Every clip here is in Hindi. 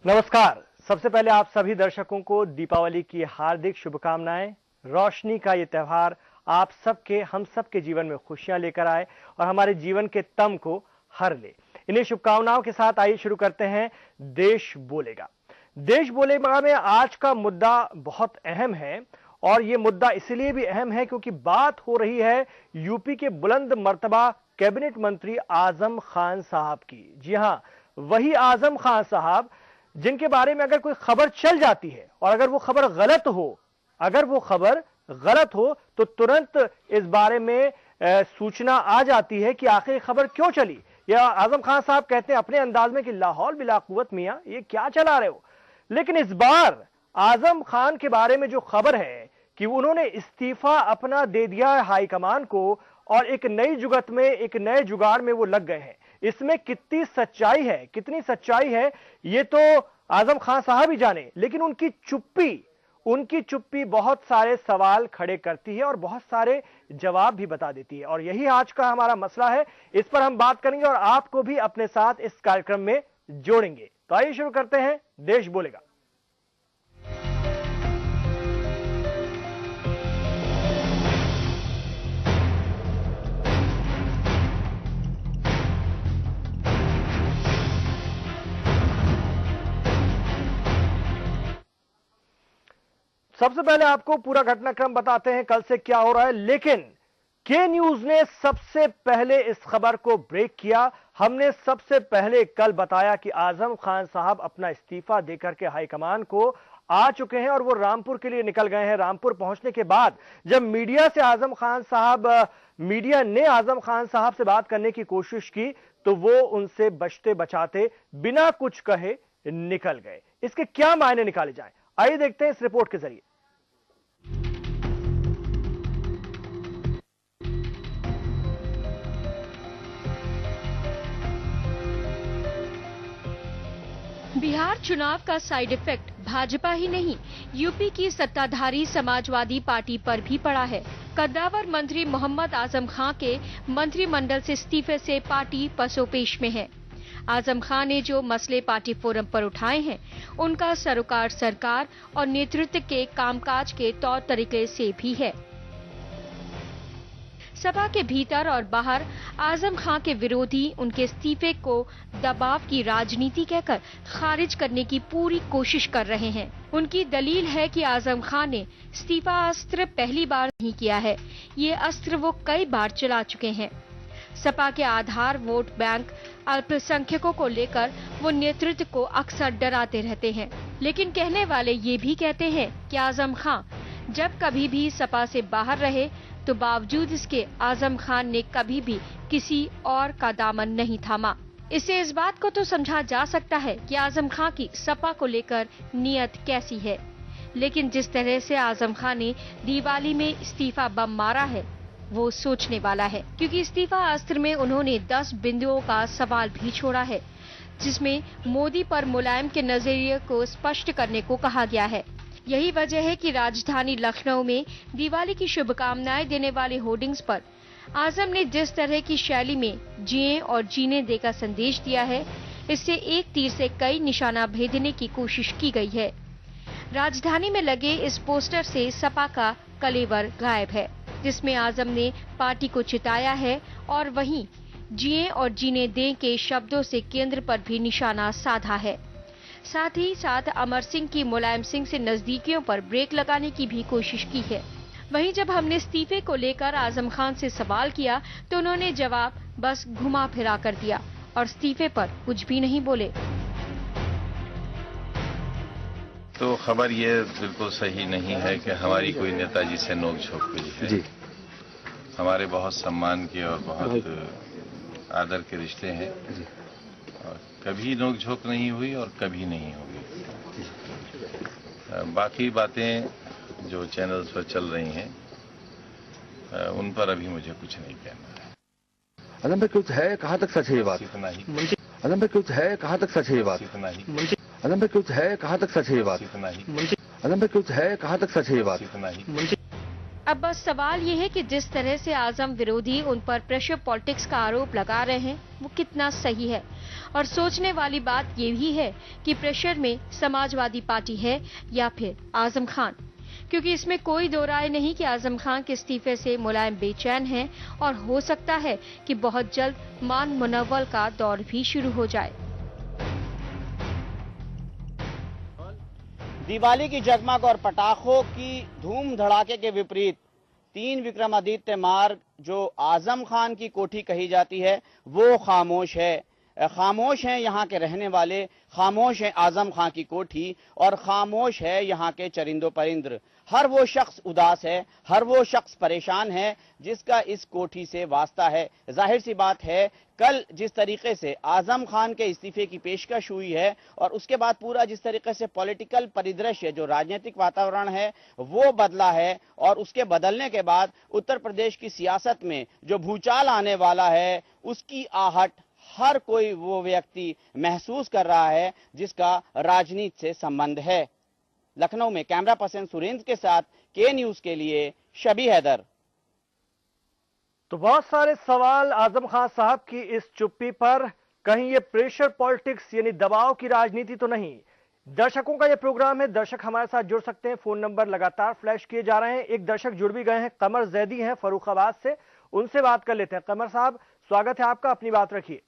नमस्कार। सबसे पहले आप सभी दर्शकों को दीपावली की हार्दिक शुभकामनाएं। रोशनी का ये त्योहार आप सबके हम सबके जीवन में खुशियां लेकर आए और हमारे जीवन के तम को हर ले। इन्हीं शुभकामनाओं के साथ आइए शुरू करते हैं देश बोलेगा। देश बोलेगा में आज का मुद्दा बहुत अहम है और ये मुद्दा इसलिए भी अहम है क्योंकि बात हो रही है यूपी के बुलंद मर्तबा कैबिनेट मंत्री आजम खान साहब की। जी हां, वही आजम खान साहब जिनके बारे में अगर कोई खबर चल जाती है और अगर वो खबर गलत हो तो तुरंत इस बारे में सूचना आ जाती है कि आखिर खबर क्यों चली। या आजम खान साहब कहते हैं अपने अंदाज में कि लाहौल बिला कुव्वत मियां, ये क्या चला रहे हो। लेकिन इस बार आजम खान के बारे में जो खबर है कि उन्होंने इस्तीफा अपना दे दिया है हाईकमान को और एक नई जुगत में, एक नए जुगाड़ में वो लग गए हैं। इसमें कितनी सच्चाई है ये तो आजम खान साहब ही जाने, लेकिन उनकी चुप्पी बहुत सारे सवाल खड़े करती है और बहुत सारे जवाब भी बता देती है। और यही आज का हमारा मसला है, इस पर हम बात करेंगे और आपको भी अपने साथ इस कार्यक्रम में जोड़ेंगे। तो आइए शुरू करते हैं देश बोलेगा। सबसे पहले आपको पूरा घटनाक्रम बताते हैं कल से क्या हो रहा है, लेकिन के न्यूज ने सबसे पहले इस खबर को ब्रेक किया। हमने सबसे पहले कल बताया कि आजम खान साहब अपना इस्तीफा देकर के हाईकमान को आ चुके हैं और वो रामपुर के लिए निकल गए हैं। रामपुर पहुंचने के बाद जब मीडिया ने आजम खान साहब से बात करने की कोशिश की तो वो उनसे बचते बचाते बिना कुछ कहे निकल गए। इसके क्या मायने निकाले जाएं, आइए देखते हैं इस रिपोर्ट के जरिए। बिहार चुनाव का साइड इफेक्ट भाजपा ही नहीं, यूपी की सत्ताधारी समाजवादी पार्टी पर भी पड़ा है। कद्दावर मंत्री मोहम्मद आजम खान के मंत्रिमंडल से इस्तीफे से पार्टी पसोपेश में है। आजम खान ने जो मसले पार्टी फोरम पर उठाए हैं, उनका सरोकार सरकार और नेतृत्व के कामकाज के तौर तरीके से भी है। सपा के भीतर और बाहर आजम खान के विरोधी उनके इस्तीफे को दबाव की राजनीति कहकर खारिज करने की पूरी कोशिश कर रहे हैं। उनकी दलील है कि आजम खान ने इस्तीफा अस्त्र पहली बार नहीं किया है, ये अस्त्र वो कई बार चला चुके हैं। सपा के आधार वोट बैंक अल्पसंख्यकों को लेकर वो नेतृत्व को अक्सर डराते रहते हैं, लेकिन कहने वाले ये भी कहते हैं कि आजम खान जब कभी भी सपा से बाहर रहे तो बावजूद इसके आजम खान ने कभी भी किसी और का दामन नहीं थामा। इससे इस बात को तो समझा जा सकता है कि आजम खान की सपा को लेकर नीयत कैसी है, लेकिन जिस तरह से आजम खान ने दिवाली में इस्तीफा बम मारा है वो सोचने वाला है, क्योंकि इस्तीफा अस्त्र में उन्होंने 10 बिंदुओं का सवाल भी छोड़ा है, जिसमें मोदी पर मुलायम के नजरिए को स्पष्ट करने को कहा गया है। यही वजह है कि राजधानी लखनऊ में दिवाली की शुभकामनाएं देने वाले होर्डिंग्स पर आजम ने जिस तरह की शैली में जिए और जीने दे का संदेश दिया है, इससे एक तीर से कई निशाना भेदने की कोशिश की गई है। राजधानी में लगे इस पोस्टर से सपा का कलेवर गायब है, जिसमें आजम ने पार्टी को चिताया है और वहीं जिए और जीने दें के शब्दों से केंद्र पर भी निशाना साधा है। साथ ही साथ अमर सिंह की मुलायम सिंह से नजदीकियों पर ब्रेक लगाने की भी कोशिश की है। वहीं जब हमने इस्तीफे को लेकर आजम खान से सवाल किया तो उन्होंने जवाब बस घुमा फिरा कर दिया और इस्तीफे पर कुछ भी नहीं बोले। तो खबर ये बिल्कुल सही नहीं है कि हमारी कोई नेताजी से नोकझोंक हुई है जी। हमारे बहुत सम्मान के और बहुत आदर के रिश्ते हैं जी। और कभी नोकझोंक नहीं हुई और कभी नहीं होगी। बाकी बातें जो चैनल्स पर चल रही हैं उन पर अभी मुझे कुछ नहीं कहना है। आजम भाई कुछ है, कहाँ तक सच है ये बात? इतना ही। आजम भाई कुछ है, कहाँ तक सच है ये बात? इतना ही। आजम भाई कुछ है, कहाँ तक सच है ये बात? इतना ही। आजम भाई कुछ है, कहाँ तक सच है ये बात? इतना ही। अब बस सवाल ये है कि जिस तरह से आजम विरोधी उन पर प्रेशर पॉलिटिक्स का आरोप लगा रहे हैं वो कितना सही है। और सोचने वाली बात ये भी है कि प्रेशर में समाजवादी पार्टी है या फिर आजम खान, क्योंकि इसमें कोई दो राय नहीं कि आजम खान के इस्तीफे से मुलायम बेचैन हैं और हो सकता है कि बहुत जल्द मान मुनव्वल का दौर भी शुरू हो जाए। दिवाली की जगमग और पटाखों की धूम धड़ाके के विपरीत 3 विक्रमादित्य मार्ग जो आजम खान की कोठी कही जाती है वो खामोश है। खामोश हैं यहाँ के रहने वाले, खामोश है आजम खान की कोठी और खामोश है यहाँ के चरिंदो परिंद्र। हर वो शख्स उदास है, हर वो शख्स परेशान है जिसका इस कोठी से वास्ता है। जाहिर सी बात है, कल जिस तरीके से आजम खान के इस्तीफे की पेशकश हुई है और उसके बाद पूरा जिस तरीके से पॉलिटिकल परिदृश्य जो राजनीतिक वातावरण है वो बदला है और उसके बदलने के बाद उत्तर प्रदेश की सियासत में जो भूचाल आने वाला है उसकी आहट हर कोई वो व्यक्ति महसूस कर रहा है जिसका राजनीति से संबंध है। लखनऊ में कैमरा पर्सन सुरेंद्र के साथ के न्यूज के लिए शबी हैदर। तो बहुत सारे सवाल आजम खान साहब की इस चुप्पी पर। कहीं ये प्रेशर पॉलिटिक्स यानी दबाव की राजनीति तो नहीं। दर्शकों का ये प्रोग्राम है, दर्शक हमारे साथ जुड़ सकते हैं। फोन नंबर लगातार फ्लैश किए जा रहे हैं। एक दर्शक जुड़ भी गए हैं, कमर जैदी हैं फर्रुखाबाद से, उनसे बात कर लेते हैं। कमर साहब, स्वागत है आपका, अपनी बात रखिए।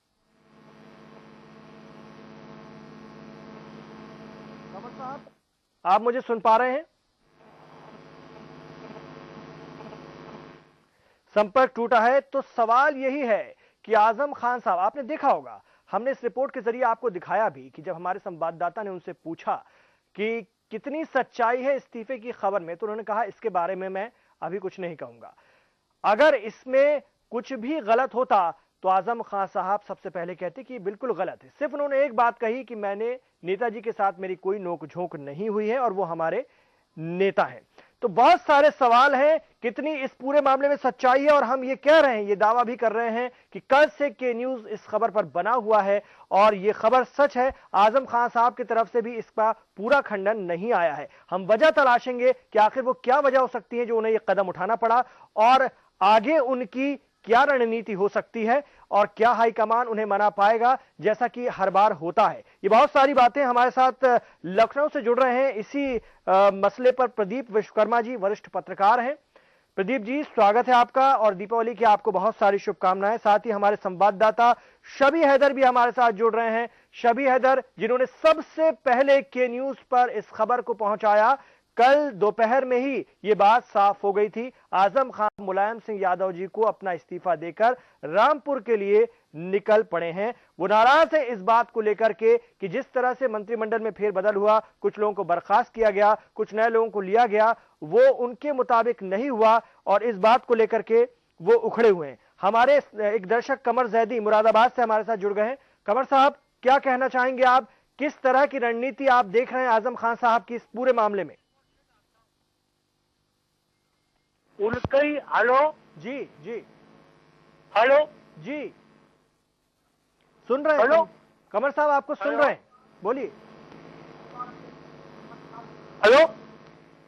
कमर साहब, आप मुझे सुन पा रहे हैं? संपर्क टूटा है। तो सवाल यही है कि आजम खान साहब, आपने देखा होगा, हमने इस रिपोर्ट के जरिए आपको दिखाया भी कि जब हमारे संवाददाता ने उनसे पूछा कि कितनी सच्चाई है इस्तीफे की खबर में, तो उन्होंने कहा इसके बारे में मैं अभी कुछ नहीं कहूंगा। अगर इसमें कुछ भी गलत होता तो आजम खान साहब सबसे पहले कहते कि बिल्कुल गलत है। सिर्फ उन्होंने एक बात कही कि मैंने नेताजी के साथ मेरी कोई नोकझोंक नहीं हुई है और वो हमारे नेता हैं। तो बहुत सारे सवाल हैं, कितनी इस पूरे मामले में सच्चाई है। और हम ये कह रहे हैं, ये दावा भी कर रहे हैं कि कल से के न्यूज इस खबर पर बना हुआ है और ये खबर सच है। आजम खान साहब की तरफ से भी इसका पूरा खंडन नहीं आया है। हम वजह तलाशेंगे कि आखिर वो क्या वजह हो सकती है जो उन्हें ये कदम उठाना पड़ा और आगे उनकी क्या रणनीति हो सकती है और क्या हाईकमान उन्हें मना पाएगा, जैसा कि हर बार होता है। ये बहुत सारी बातें। हमारे साथ लखनऊ से जुड़ रहे हैं इसी मसले पर प्रदीप विश्वकर्मा जी, वरिष्ठ पत्रकार हैं। प्रदीप जी, स्वागत है आपका और दीपावली की आपको बहुत सारी शुभकामनाएं। साथ ही हमारे संवाददाता शबी हैदर भी हमारे साथ जुड़ रहे हैं। शबी हैदर, जिन्होंने सबसे पहले के न्यूज पर इस खबर को पहुंचाया। कल दोपहर में ही ये बात साफ हो गई थी। आजम खान मुलायम सिंह यादव जी को अपना इस्तीफा देकर रामपुर के लिए निकल पड़े हैं। वो नाराज है इस बात को लेकर के कि जिस तरह से मंत्रिमंडल में फेरबदल हुआ, कुछ लोगों को बर्खास्त किया गया, कुछ नए लोगों को लिया गया, वो उनके मुताबिक नहीं हुआ और इस बात को लेकर के वो उखड़े हुए हैं। हमारे एक दर्शक कमर जैदी मुरादाबाद से हमारे साथ जुड़ गए हैं। कमर साहब, क्या कहना चाहेंगे आप? किस तरह की रणनीति आप देख रहे हैं आजम खान साहब की इस पूरे मामले में? उनकी हेलो जी जी हेलो जी, सुन रहे हैं? हेलो कमर साहब, आपको सुन रहे हैं, बोलिए। हेलो,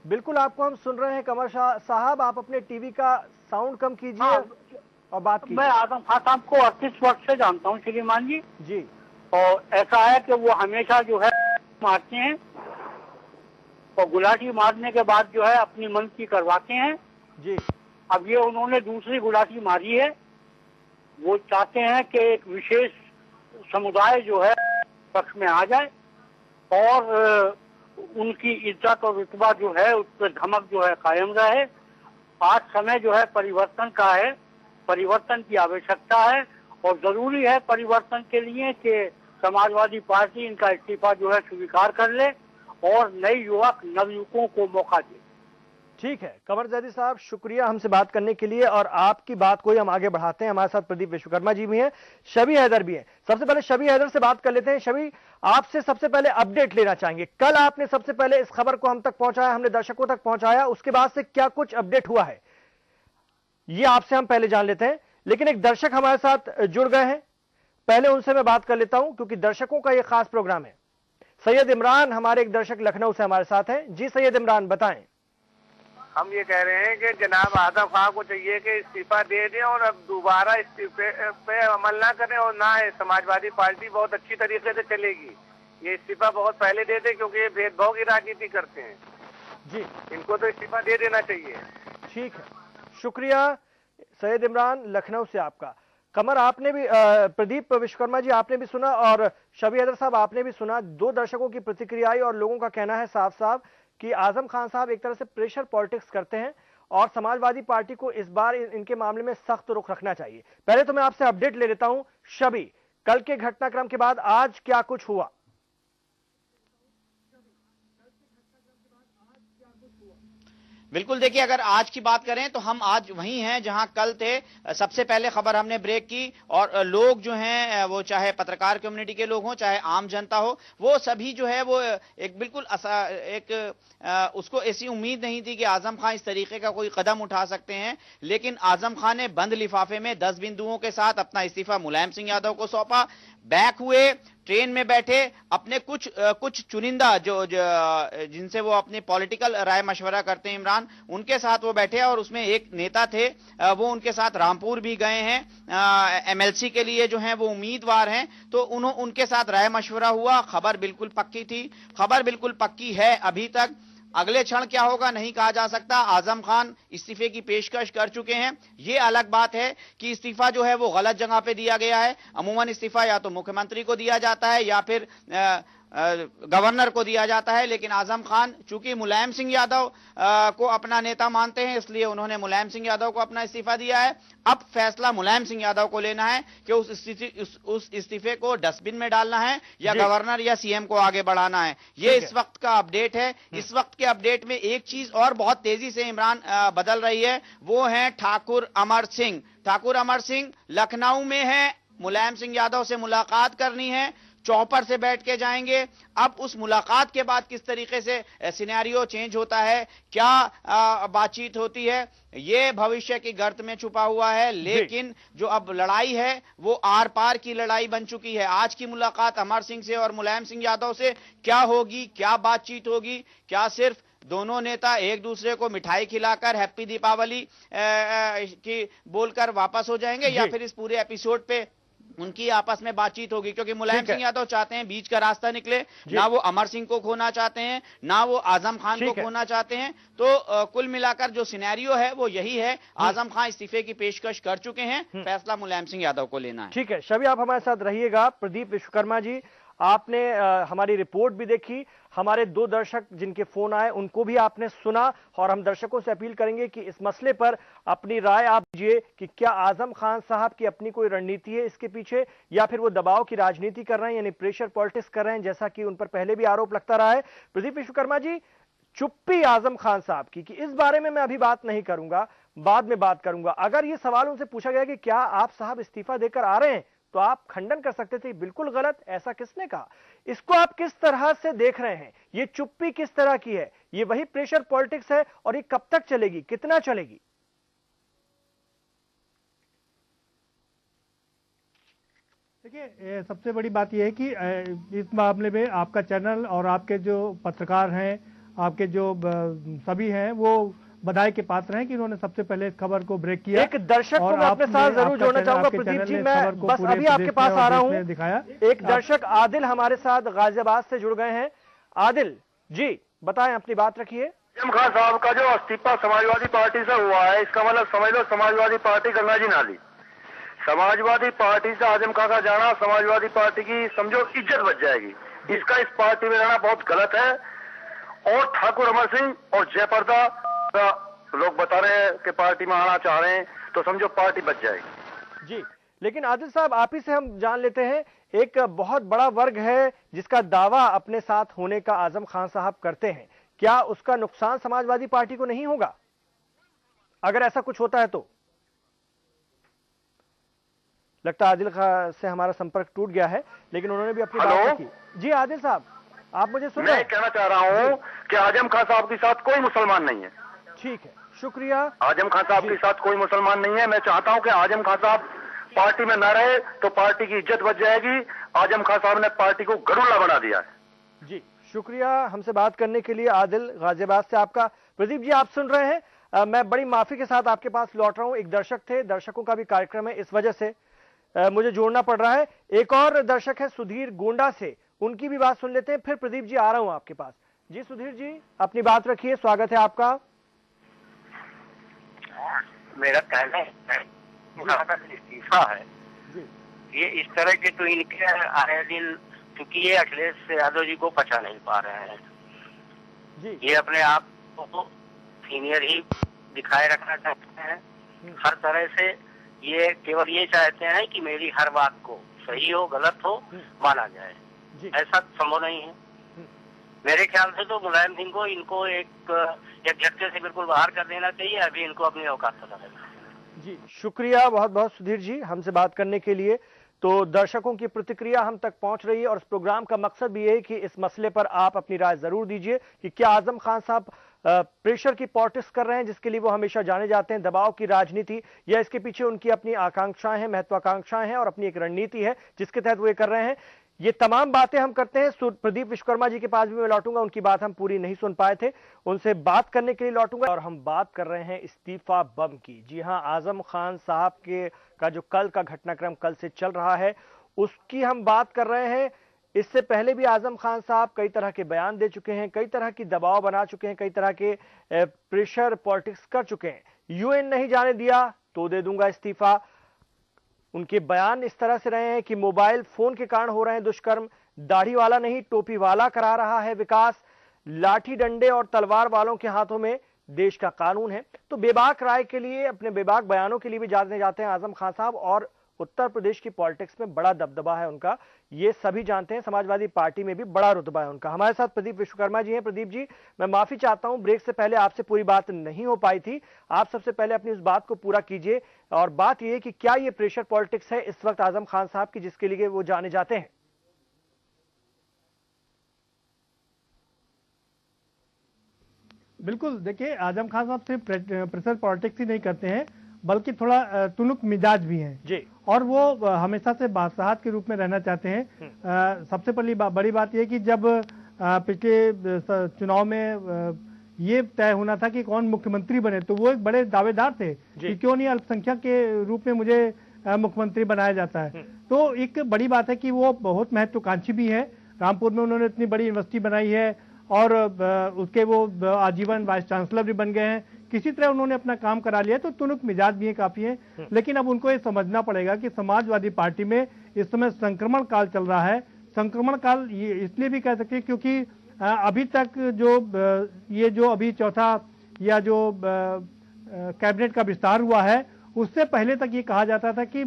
बिल्कुल आपको हम सुन रहे हैं कमर साहब। आप अपने टीवी का साउंड कम कीजिए और बात कीजिए। मैं आजम खान साहब को 38 वर्ष से जानता हूँ श्रीमान जी। जी। और ऐसा है कि वो हमेशा जो है मारते हैं और गुलाटी मारने के बाद जो है अपनी मन की करवाते हैं जी। अब ये उन्होंने दूसरी गुलाटी मारी है। वो चाहते हैं कि एक विशेष समुदाय जो है पक्ष में आ जाए और उनकी इज्जत और रुतबा जो है उस पर धमक जो है कायम रहे। आज समय जो है परिवर्तन का है, परिवर्तन की आवश्यकता है और जरूरी है परिवर्तन के लिए कि समाजवादी पार्टी इनका इस्तीफा जो है स्वीकार कर ले और नए युवक नवयुवकों को मौका दे। ठीक है कमर जैदी साहब, शुक्रिया हमसे बात करने के लिए और आपकी बात को ही हम आगे बढ़ाते हैं। हमारे साथ प्रदीप विश्वकर्मा जी भी हैं, शबी हैदर भी हैं। सबसे पहले शबी हैदर से बात कर लेते हैं। शबी, आपसे सबसे पहले अपडेट लेना चाहेंगे। कल आपने सबसे पहले इस खबर को हम तक पहुंचाया, हमने दर्शकों तक पहुंचाया, उसके बाद से क्या कुछ अपडेट हुआ है ये आपसे हम पहले जान लेते हैं। लेकिन एक दर्शक हमारे साथ जुड़ गए हैं, पहले उनसे मैं बात कर लेता हूं क्योंकि दर्शकों का यह खास प्रोग्राम है। सैयद इमरान, हमारे एक दर्शक लखनऊ से हमारे साथ हैं। जी सैयद इमरान, बताएं। हम ये कह रहे हैं कि जनाब आजम खान को चाहिए कि इस्तीफा दे दें और अब दोबारा इस्तीफे पे अमल ना करें, और ना समाजवादी पार्टी बहुत अच्छी तरीके से चलेगी। ये इस्तीफा बहुत पहले दे दें क्योंकि ये भेदभाव की राजनीति करते हैं जी। इनको तो इस्तीफा दे देना चाहिए। ठीक है, शुक्रिया सैयद इमरान लखनऊ से आपका। कमर, आपने भी प्रदीप विश्वकर्मा जी आपने भी सुना और शबी हैदर साहब आपने भी सुना। दो दर्शकों की प्रतिक्रिया आई और लोगों का कहना है साफ साफ कि आजम खान साहब एक तरह से प्रेशर पॉलिटिक्स करते हैं और समाजवादी पार्टी को इस बार इनके मामले में सख्त रुख रखना चाहिए। पहले तो मैं आपसे अपडेट ले लेता हूं शबी, कल के घटनाक्रम के बाद आज क्या कुछ हुआ? बिल्कुल, देखिए अगर आज की बात करें तो हम आज वहीं हैं जहां कल थे। सबसे पहले खबर हमने ब्रेक की और लोग जो हैं वो चाहे पत्रकार कम्युनिटी के लोग हों चाहे आम जनता हो, वो सभी जो है वो एक बिल्कुल उसको ऐसी उम्मीद नहीं थी कि आजम खान इस तरीके का कोई कदम उठा सकते हैं, लेकिन आजम खान ने बंद लिफाफे में 10 बिंदुओं के साथ अपना इस्तीफा मुलायम सिंह यादव को सौंपा। बैक हुए, ट्रेन में बैठे, अपने कुछ चुनिंदा जो जिनसे वो अपने पॉलिटिकल राय मशवरा करते हैं इमरान, उनके साथ वो बैठे और उसमें एक नेता थे वो उनके साथ रामपुर भी गए हैं, एमएलसी के लिए जो हैं वो उम्मीदवार हैं, तो उनके साथ राय मशवरा हुआ। खबर बिल्कुल पक्की थी, खबर बिल्कुल पक्की है अभी तक। अगले क्षण क्या होगा नहीं कहा जा सकता। आजम खान इस्तीफे की पेशकश कर चुके हैं। यह अलग बात है कि इस्तीफा जो है वो गलत जगह पे दिया गया है। अमूमन इस्तीफा या तो मुख्यमंत्री को दिया जाता है या फिर गवर्नर को दिया जाता है, लेकिन आजम खान चूंकि मुलायम सिंह यादव को अपना नेता मानते हैं इसलिए उन्होंने मुलायम सिंह यादव को अपना इस्तीफा दिया है। अब फैसला मुलायम सिंह यादव को लेना है कि उस इस्तीफे को डस्टबिन में डालना है या गवर्नर या सीएम को आगे बढ़ाना है। ये इस वक्त का अपडेट है। इस वक्त के अपडेट में एक चीज और बहुत तेजी से इमरान बदल रही है, वो है ठाकुर अमर सिंह। ठाकुर अमर सिंह लखनऊ में है, मुलायम सिंह यादव से मुलाकात करनी है, चौपर से बैठ के जाएंगे। अब उस मुलाकात के बाद किस तरीके से सिनेरियो चेंज होता है, क्या बातचीत होती है, ये भविष्य की गर्त में छुपा हुआ है। लेकिन जो अब लड़ाई है वो आर पार की लड़ाई बन चुकी है। आज की मुलाकात अमर सिंह से और मुलायम सिंह यादव से क्या होगी, क्या बातचीत होगी, क्या सिर्फ दोनों नेता एक दूसरे को मिठाई खिलाकर हैप्पी दीपावली की बोलकर वापस हो जाएंगे, या फिर इस पूरे एपिसोड पे उनकी आपस में बातचीत होगी? क्योंकि मुलायम सिंह यादव चाहते हैं बीच का रास्ता निकले, ना वो अमर सिंह को खोना चाहते हैं ना वो आजम खान को खोना चाहते हैं। तो कुल मिलाकर जो सिनेरियो है वो यही है। आजम खान इस्तीफे की पेशकश कर चुके हैं, फैसला मुलायम सिंह यादव को लेना है। ठीक है शबी, आप हमारे साथ रहिएगा। प्रदीप विश्वकर्मा जी, आपने हमारी रिपोर्ट भी देखी, हमारे दो दर्शक जिनके फोन आए उनको भी आपने सुना, और हम दर्शकों से अपील करेंगे कि इस मसले पर अपनी राय आप दीजिए कि क्या आजम खान साहब की अपनी कोई रणनीति है इसके पीछे, या फिर वो दबाव की राजनीति कर रहे हैं, यानी प्रेशर पॉलिटिक्स कर रहे हैं, जैसा कि उन पर पहले भी आरोप लगता रहा है। प्रदीप विश्वकर्मा जी, चुप्पी आजम खान साहब की कि इस बारे में मैं अभी बात नहीं करूंगा, बाद में बात करूंगा। अगर ये सवाल उनसे पूछा गया कि क्या आप साहब इस्तीफा देकर आ रहे हैं, तो आप खंडन कर सकते थे बिल्कुल गलत, ऐसा किसने कहा? इसको आप किस तरह से देख रहे हैं? ये चुप्पी किस तरह की है? ये वही प्रेशर पॉलिटिक्स है, और ये कब तक चलेगी, कितना चलेगी? देखिए, सबसे बड़ी बात यह है कि इस मामले में आपका चैनल और आपके जो पत्रकार हैं, आपके जो सभी हैं, वो बधाई के पात्र हैं कि उन्होंने सबसे पहले इस खबर को ब्रेक किया। एक दर्शक को मैं अपने साथ जरूर जोड़ना चाहूंगा प्रदीप जी, मैं बस अभी आपके पास आ रहा हूं। दिखाया एक दर्शक आदिल हमारे साथ गाजियाबाद से जुड़ गए हैं। आदिल जी, बताएं, अपनी बात रखिए। आजम खान साहब का जो इस्तीफा समाजवादी पार्टी से हुआ है, इसका मतलब समझ लो समाजवादी पार्टी गंगा जी नाली। समाजवादी पार्टी से आजम खान का जाना समाजवादी पार्टी की समझो इज्जत बच जाएगी। इसका इस पार्टी में रहना बहुत गलत है। और ठाकुर अमर सिंह और जयप्रदा लोग बता रहे हैं कि पार्टी में आना चाह रहे हैं, तो समझो पार्टी बच जाएगी। जी, लेकिन आदिल साहब, आप ही से हम जान लेते हैं, एक बहुत बड़ा वर्ग है जिसका दावा अपने साथ होने का आजम खान साहब करते हैं, क्या उसका नुकसान समाजवादी पार्टी को नहीं होगा अगर ऐसा कुछ होता है? तो लगता है आदिल से हमारा संपर्क टूट गया है, लेकिन उन्होंने भी अपनी बात रखी। जी आदिल साहब, आप मुझे सुन रहे हैं? मैं कहना चाह रहा हूं कि आजम खान साहब के साथ कोई मुसलमान नहीं है। ठीक है, शुक्रिया। आजम खान साहब के साथ कोई मुसलमान नहीं है। मैं चाहता हूं कि आजम खान साहब पार्टी में न रहे तो पार्टी की इज्जत बच जाएगी। आजम खान साहब ने पार्टी को गरुड़ा बना दिया है। जी, शुक्रिया हमसे बात करने के लिए आदिल गाजियाबाद से आपका। प्रदीप जी, आप सुन रहे हैं, मैं बड़ी माफी के साथ आपके पास लौट रहा हूं। एक दर्शक थे, दर्शकों का भी कार्यक्रम है, इस वजह से मुझे जोड़ना पड़ रहा है। एक और दर्शक है सुधीर गोंडा से, उनकी भी बात सुन लेते हैं, फिर प्रदीप जी आ रहा हूं आपके पास। जी सुधीर जी, अपनी बात रखिए, स्वागत है आपका। मेरा कहना है इस्तीफा है ये इस तरह के, तो इनके आए दिन क्योंकि ये अखिलेश यादव जी को पचा नहीं पा रहे हैं जी। ये अपने आप को सीनियर ही दिखाए रखना चाहते हैं हर तरह से। ये केवल ये चाहते हैं कि मेरी हर बात को सही हो गलत हो माना जाए, ऐसा संभव नहीं है। मेरे ख्याल से तो मुलायम सिंह को इनको एक झटके से बिल्कुल बाहर कर देना चाहिए। अभी इनको अपनी औकात पता लगना जी। शुक्रिया बहुत बहुत सुधीर जी हमसे बात करने के लिए। तो दर्शकों की प्रतिक्रिया हम तक पहुंच रही है और इस प्रोग्राम का मकसद भी है कि इस मसले पर आप अपनी राय जरूर दीजिए कि क्या आजम खान साहब प्रेशर की पॉलिटिक्स कर रहे हैं जिसके लिए वो हमेशा जाने जाते हैं, दबाव की राजनीति, या इसके पीछे उनकी अपनी आकांक्षाएं हैं, महत्वाकांक्षाएं हैं और अपनी एक रणनीति है जिसके तहत वो ये कर रहे हैं। ये तमाम बातें हम करते हैं। प्रदीप विश्वकर्मा जी के पास भी मैं लौटूंगा, उनकी बात हम पूरी नहीं सुन पाए थे, उनसे बात करने के लिए लौटूंगा। और हम बात कर रहे हैं इस्तीफा बम की। जी हां, आजम खान साहब का जो कल का घटनाक्रम कल से चल रहा है उसकी हम बात कर रहे हैं। इससे पहले भी आजम खान साहब कई तरह के बयान दे चुके हैं, कई तरह की दबाव बना चुके हैं, कई तरह के प्रेशर पॉलिटिक्स कर चुके हैं। यूएन नहीं जाने दिया तो दे दूंगा इस्तीफा। उनके बयान इस तरह से रहे हैं कि मोबाइल फोन के कारण हो रहे हैं दुष्कर्म, दाढ़ी वाला नहीं टोपी वाला करा रहा है विकास, लाठी डंडे और तलवार वालों के हाथों में देश का कानून है। तो बेबाक राय के लिए, अपने बेबाक बयानों के लिए भी जाने जाते हैं आजम खान साहब, और उत्तर प्रदेश की पॉलिटिक्स में बड़ा दबदबा है उनका, ये सभी जानते हैं। समाजवादी पार्टी में भी बड़ा रुतबा है उनका। हमारे साथ प्रदीप विश्वकर्मा जी हैं। प्रदीप जी, मैं माफी चाहता हूं, ब्रेक से पहले आपसे पूरी बात नहीं हो पाई थी। आप सबसे पहले अपनी उस बात को पूरा कीजिए, और बात यह कि क्या ये प्रेशर पॉलिटिक्स है इस वक्त आजम खान साहब की जिसके लिए वो जाने जाते हैं? बिल्कुल, देखिए आजम खान साहब सिर्फ प्रेशर पॉलिटिक्स ही नहीं करते हैं बल्कि थोड़ा तुनुक मिजाज भी हैं जी। और वो हमेशा से बादशाहत के रूप में रहना चाहते हैं। सबसे पहली बड़ी बात यह कि जब पिछले चुनाव में ये तय होना था कि कौन मुख्यमंत्री बने, तो वो एक बड़े दावेदार थे कि क्यों नहीं अल्पसंख्यक के रूप में मुझे मुख्यमंत्री बनाया जाता है। तो एक बड़ी बात है कि वो बहुत महत्वाकांक्षी भी है। रामपुर में उन्होंने इतनी बड़ी यूनिवर्सिटी बनाई है और उसके वो आजीवन वाइस चांसलर भी बन गए हैं। किसी तरह उन्होंने अपना काम करा लिया, तो तुनुक मिजाज भी है काफी है। लेकिन अब उनको ये समझना पड़ेगा कि समाजवादी पार्टी में इस समय संक्रमण काल चल रहा है। संक्रमण काल ये इसलिए भी कह सकते हैं क्योंकि अभी तक ये जो अभी चौथा या जो कैबिनेट का विस्तार हुआ है, उससे पहले तक ये कहा जाता था कि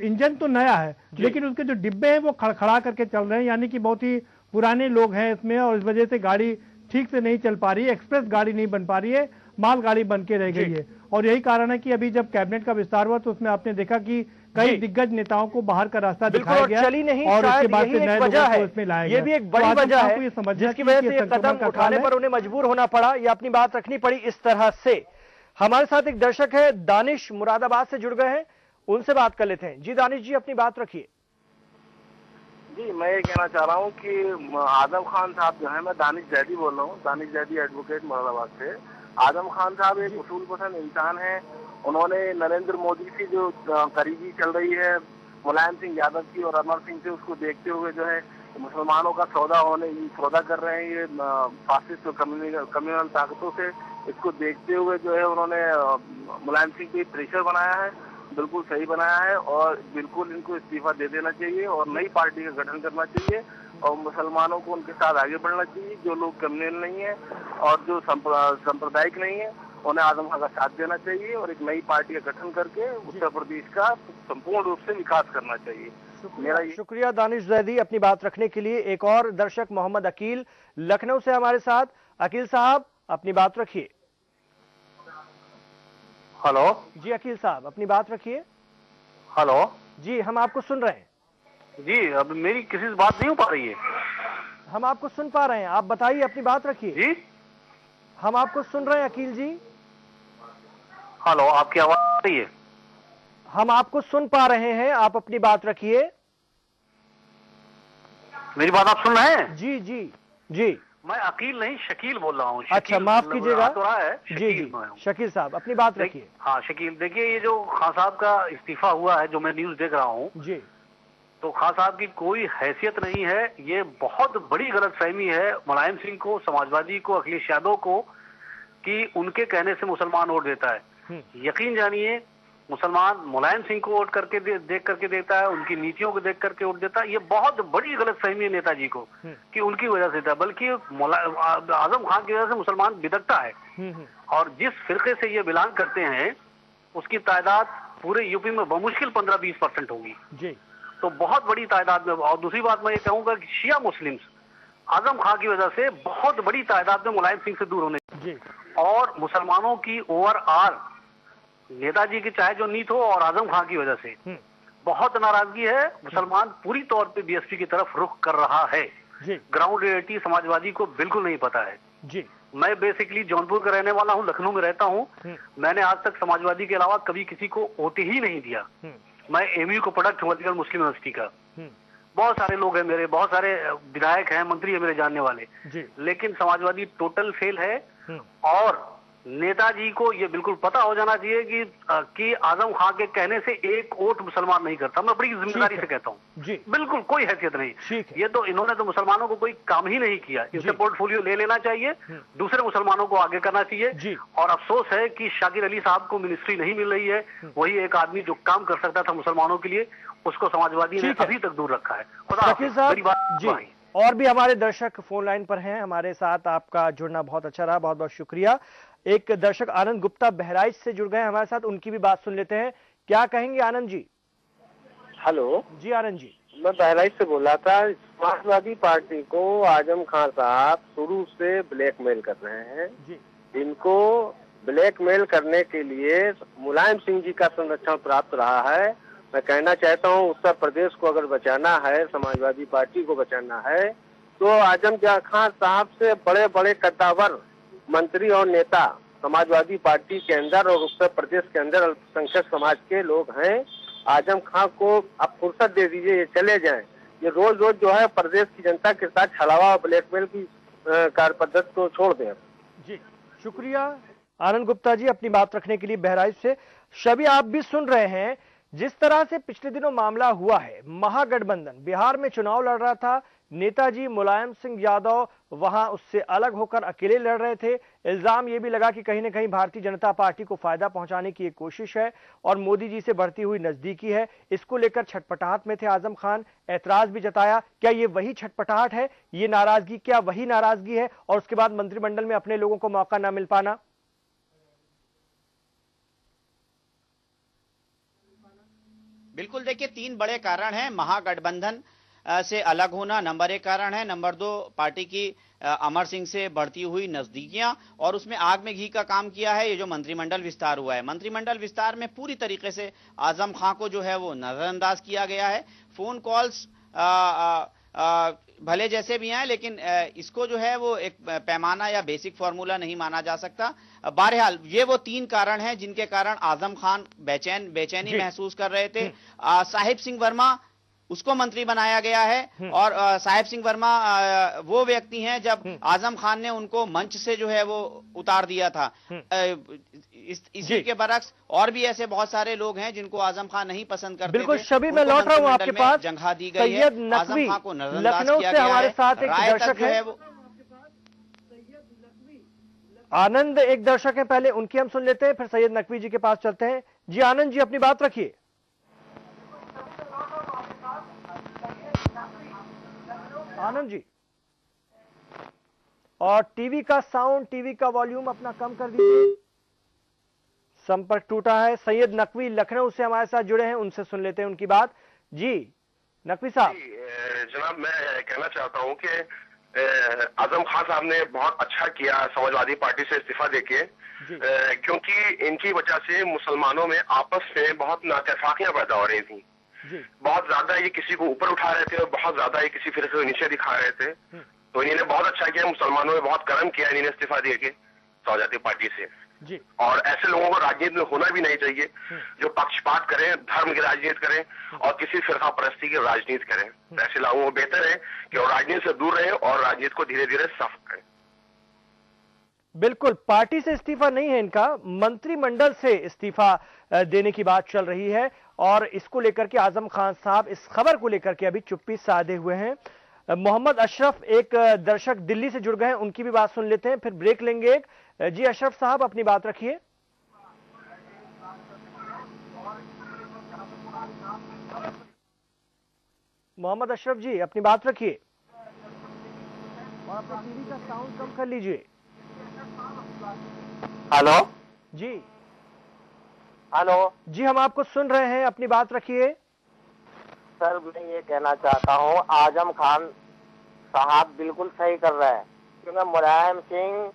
इंजन तो नया है लेकिन उसके जो डिब्बे हैं वो खड़खड़ा करके चल रहे हैं, यानी कि बहुत ही पुराने लोग हैं इसमें और इस वजह से गाड़ी ठीक से नहीं चल पा रही है, एक्सप्रेस गाड़ी नहीं बन पा रही है, माल गाड़ी बन के रह गई है। और यही कारण है कि अभी जब कैबिनेट का विस्तार हुआ तो उसमें आपने देखा कि कई दिग्गज नेताओं को बाहर का रास्ता दिखाया गया चली नहीं, और उसके बाद यही से नए लोगों को इसमें लाया गया। ये भी एक बड़ी वजह है जिसकी वजह से ये कदम उठाने पर उन्हें मजबूर होना पड़ा या अपनी बात रखनी पड़ी इस तरह से। हमारे साथ एक दर्शक है दानिश, मुरादाबाद से जुड़ गए हैं, उनसे बात कर लेते हैं। जी दानिश जी, अपनी बात रखिए। जी, मैं ये कहना चाह रहा हूँ कि आजम खान साहब जो है, मैं दानिश जैदी बोल रहा हूँ, दानिश जैदी एडवोकेट मुरादाबाद से। आजम खान साहब एक उसूल पसंद इंसान है। उन्होंने नरेंद्र मोदी से जो करीबी चल रही है मुलायम सिंह यादव की और अमर सिंह से, उसको देखते हुए जो है मुसलमानों का सौदा कर रहे हैं ये फासिस्ट और कम्युनल ताकतों से, इसको देखते हुए जो है उन्होंने मुलायम सिंह पे प्रेशर बनाया है। बिल्कुल सही बनाया है और बिल्कुल इनको इस्तीफा दे देना चाहिए और नई पार्टी का गठन करना चाहिए और मुसलमानों को उनके साथ आगे बढ़ना चाहिए। जो लोग कम्युनल नहीं है और जो सांप्रदायिक नहीं है उन्हें आजम खान का साथ देना चाहिए और एक नई पार्टी का गठन करके उत्तर प्रदेश का संपूर्ण रूप से विकास करना चाहिए। शुक्रिया दानिश जैदी अपनी बात रखने के लिए। एक और दर्शक मोहम्मद अकील लखनऊ से हमारे साथ। अकील साहब, अपनी बात रखिए। हेलो जी अकील साहब, अपनी बात रखिए। हेलो जी, हम आपको सुन रहे हैं। जी, अब मेरी किसी से बात नहीं हो पा रही है। हम आपको सुन पा रहे हैं, आप बताइए, अपनी बात रखिए। जी, हम आपको सुन रहे हैं अकील जी। हेलो, आपकी आवाज आ रही है? हम आपको सुन पा रहे हैं, आप अपनी बात रखिए। मेरी बात आप सुन रहे हैं? जी जी। जी, मैं अकील नहीं शकील बोल रहा हूँ। अच्छा, माफ कीजिएगा। तो रहा है जी जी, शकील साहब अपनी बात रखिए। हाँ शकील, देखिए ये जो खान साहब का इस्तीफा हुआ है, जो मैं न्यूज देख रहा हूँ जी, तो खान साहब की कोई हैसियत नहीं है। ये बहुत बड़ी गलतफहमी है मुलायम सिंह को, समाजवादी को, अखिलेश यादव को, कि उनके कहने से मुसलमान वोट देता है। यकीन जानिए, मुसलमान मुलायम सिंह को वोट करके देख करके देता है, उनकी नीतियों को देख करके वोट देता है। ये बहुत बड़ी गलतफहमी है नेताजी को कि उनकी वजह से था, बल्कि आजम खान की वजह से मुसलमान बिदकता है। और जिस फिरके से ये बिलोंग करते हैं उसकी तादाद पूरे यूपी में बमुश्किल 15-20% होगी जी, तो बहुत बड़ी तादाद में। और दूसरी बात मैं ये कहूंगा कि शिया मुस्लिम्स आजम खान की वजह से बहुत बड़ी तादाद में मुलायम सिंह से दूर होने जी, और मुसलमानों की ओवरऑल नेताजी की चाहे जो नीत हो और आजम खान की वजह से बहुत नाराजगी है। मुसलमान पूरी तौर पे बीएसपी की तरफ रुख कर रहा है। ग्राउंड रियलिटी समाजवादी को बिल्कुल नहीं पता है जी। मैं बेसिकली जौनपुर का रहने वाला हूँ, लखनऊ में रहता हूँ। मैंने आज तक समाजवादी के अलावा कभी किसी को वोट ही नहीं दिया। मैं एमयू को प्रोडक्ट हूँ, अलीगढ़ मुस्लिम यूनिवर्सिटी का। बहुत सारे लोग हैं मेरे, बहुत सारे विधायक हैं, मंत्री है मेरे जानने वाले, लेकिन समाजवादी टोटल फेल है। और नेताजी को ये बिल्कुल पता हो जाना चाहिए कि आजम खान के कहने से एक वोट मुसलमान नहीं करता। मैं बड़ी जिम्मेदारी से कहता हूँ, बिल्कुल कोई हैसियत नहीं। ये तो इन्होंने तो मुसलमानों को कोई काम ही नहीं किया। इनसे पोर्टफोलियो ले लेना चाहिए, दूसरे मुसलमानों को आगे करना चाहिए। और अफसोस है कि शाकिर अली साहब को मिनिस्ट्री नहीं मिल रही है। वही एक आदमी जो काम कर सकता था मुसलमानों के लिए, उसको समाजवादी ने अभी तक दूर रखा है। बड़ी बात जी। और भी हमारे दर्शक फोन लाइन पर हैं हमारे साथ। आपका जुड़ना बहुत अच्छा रहा, बहुत बहुत शुक्रिया। एक दर्शक आनंद गुप्ता बहराइच से जुड़ गए हमारे साथ, उनकी भी बात सुन लेते हैं। क्या कहेंगे आनंद जी? हेलो जी, आनंद जी, मैं बहराइच से बोल रहा था। समाजवादी पार्टी को आजम खान साहब शुरू से ब्लैकमेल कर रहे हैं जी। इनको ब्लैकमेल करने के लिए मुलायम सिंह जी का संरक्षण प्राप्त रहा है। मैं कहना चाहता हूं, उत्तर प्रदेश को अगर बचाना है, समाजवादी पार्टी को बचाना है, तो आजम खान साहब से बड़े बड़े कद्दावर मंत्री और नेता समाजवादी पार्टी के अंदर और उत्तर प्रदेश के अंदर अल्पसंख्यक समाज के लोग हैं। आजम खान को अब फुर्सत दे दीजिए, ये चले जाएं। ये रोज रोज जो है प्रदेश की जनता के साथ छलावा और ब्लैकमेल की कार्य पद्धति को छोड़ दें जी। शुक्रिया आनंद गुप्ता जी अपनी बात रखने के लिए बहराइच से। शबी, आप भी सुन रहे हैं जिस तरह से पिछले दिनों मामला हुआ है। महागठबंधन बिहार में चुनाव लड़ रहा था, नेताजी मुलायम सिंह यादव वहां उससे अलग होकर अकेले लड़ रहे थे। इल्जाम यह भी लगा कि कहीं ना कहीं भारतीय जनता पार्टी को फायदा पहुंचाने की एक कोशिश है और मोदी जी से बढ़ती हुई नजदीकी है। इसको लेकर छटपटाहट में थे आजम खान, ऐतराज भी जताया। क्या ये वही छटपटाहट है, ये नाराजगी क्या वही नाराजगी है? और उसके बाद मंत्रिमंडल में अपने लोगों को मौका न मिल पाना। बिल्कुल, देखिए 3 बड़े कारण हैं। महागठबंधन से अलग होना नंबर 1 कारण है। नंबर 2 पार्टी की अमर सिंह से बढ़ती हुई नजदीकियां, और उसमें आग में घी का काम किया है ये जो मंत्रिमंडल विस्तार हुआ है। मंत्रिमंडल विस्तार में पूरी तरीके से आजम खान को जो है वो नजरअंदाज किया गया है। फोन कॉल्स भले जैसे भी हैं, लेकिन इसको जो है वो एक पैमाना या बेसिक फॉर्मूला नहीं माना जा सकता। बहरहाल ये वो 3 कारण हैं जिनके कारण आजम खान बेचैनी महसूस कर रहे थे। साहिब सिंह वर्मा उसको मंत्री बनाया गया है, और साहिब सिंह वर्मा वो व्यक्ति हैं जब आजम खान ने उनको मंच से जो है वो उतार दिया था। इसी के बरक्स और भी ऐसे बहुत सारे लोग हैं जिनको आजम खान नहीं पसंद करते। बिल्कुल शबी, मैं लौट रहा हूं आपके पास। जंघा दी गई है, आजम खान को नजरअंदाज किया गया है। हमारे साथ एक दर्शक है आनंद, एक दर्शक है, पहले उनकी हम सुन लेते हैं, फिर सैयद नकवी जी के पास चलते हैं। जी आनंद जी, अपनी बात रखिए। आनंद जी, और टीवी का साउंड, टीवी का वॉल्यूम अपना कम कर दीजिए। संपर्क टूटा है। सैयद नकवी लखनऊ से हमारे साथ जुड़े हैं, उनसे सुन लेते हैं उनकी बात। जी नकवी साहब। जनाब, मैं कहना चाहता हूं कि आजम खान साहब ने बहुत अच्छा किया समाजवादी पार्टी से इस्तीफा देके, क्योंकि इनकी वजह से मुसलमानों में आपस में बहुत नाइतफाकियां पैदा हो रही थी। बहुत ज्यादा ये किसी को ऊपर उठा रहे थे और बहुत ज्यादा ये किसी फिर को नीचे दिखा रहे थे। तो इन्होंने बहुत अच्छा किया, मुसलमानों में बहुत कर्म किया इन्होंने इस्तीफा दे के समाजवादी पार्टी से। जी। और ऐसे लोगों को राजनीति में होना भी नहीं चाहिए, जो पक्षपात करें, धर्म की राजनीति करें और किसी फिरका परस्ती की राजनीति करें। ऐसे लोगों को बेहतर है कि वो राजनीति से दूर रहे और राजनीति को धीरे धीरे साफ करें। बिल्कुल, पार्टी से इस्तीफा नहीं है इनका, मंत्रिमंडल से इस्तीफा देने की बात चल रही है और इसको लेकर के आजम खान साहब इस खबर को लेकर के अभी चुप्पी साधे हुए हैं। मोहम्मद अशरफ एक दर्शक दिल्ली से जुड़ गए हैं, उनकी भी बात सुन लेते हैं, फिर ब्रेक लेंगे एक। जी अशरफ साहब, अपनी बात रखिए। मोहम्मद अशरफ जी, अपनी बात रखिए और अपने टीवी का साउंड कम कर लीजिए। हेलो जी। हेलो जी, हम आपको सुन रहे हैं, अपनी बात रखिए। सर, मैं ये कहना चाहता हूँ, आजम खान साहब बिल्कुल सही कर रहे हैं, क्योंकि मुलायम सिंह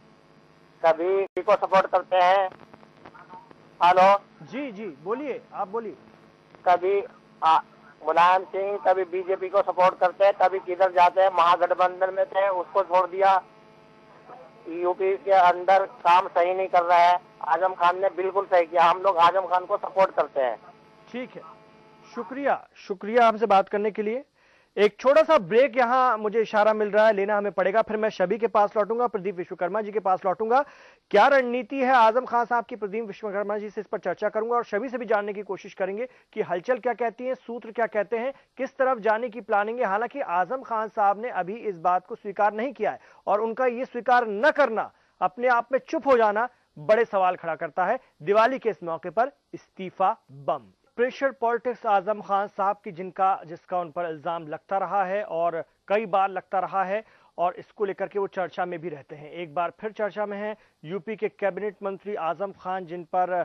कभी को सपोर्ट करते हैं। हेलो जी जी, बोलिए, आप बोलिए। कभी मुलायम सिंह कभी बीजेपी को सपोर्ट करते हैं, कभी किधर जाते हैं, महागठबंधन में थे उसको छोड़ दिया। यूपी के अंदर काम सही नहीं कर रहा है। आजम खान ने बिल्कुल सही किया, हम लोग आजम खान को सपोर्ट करते हैं। ठीक है, शुक्रिया हमसे बात करने के लिए। एक छोटा सा ब्रेक यहां मुझे इशारा मिल रहा है, लेना हमें पड़ेगा, फिर मैं शबी के पास लौटूंगा, प्रदीप विश्वकर्मा जी के पास लौटूंगा। क्या रणनीति है आजम खान साहब की, प्रदीप विश्वकर्मा जी से इस पर चर्चा करूंगा और शबी से भी जानने की कोशिश करेंगे कि हलचल क्या कहती है, सूत्र क्या कहते हैं, किस तरफ जाने की प्लानिंग है। हालांकि आजम खान साहब ने अभी इस बात को स्वीकार नहीं किया है और उनका ये स्वीकार न करना, अपने आप में चुप हो जाना बड़े सवाल खड़ा करता है। दिवाली के इस मौके पर इस्तीफा बम, प्रेशर पॉलिटिक्स आजम खान साहब की जिसका उन पर इल्जाम लगता रहा है और कई बार लगता रहा है और इसको लेकर के वो चर्चा में भी रहते हैं। एक बार फिर चर्चा में है यूपी के कैबिनेट मंत्री आजम खान, जिन पर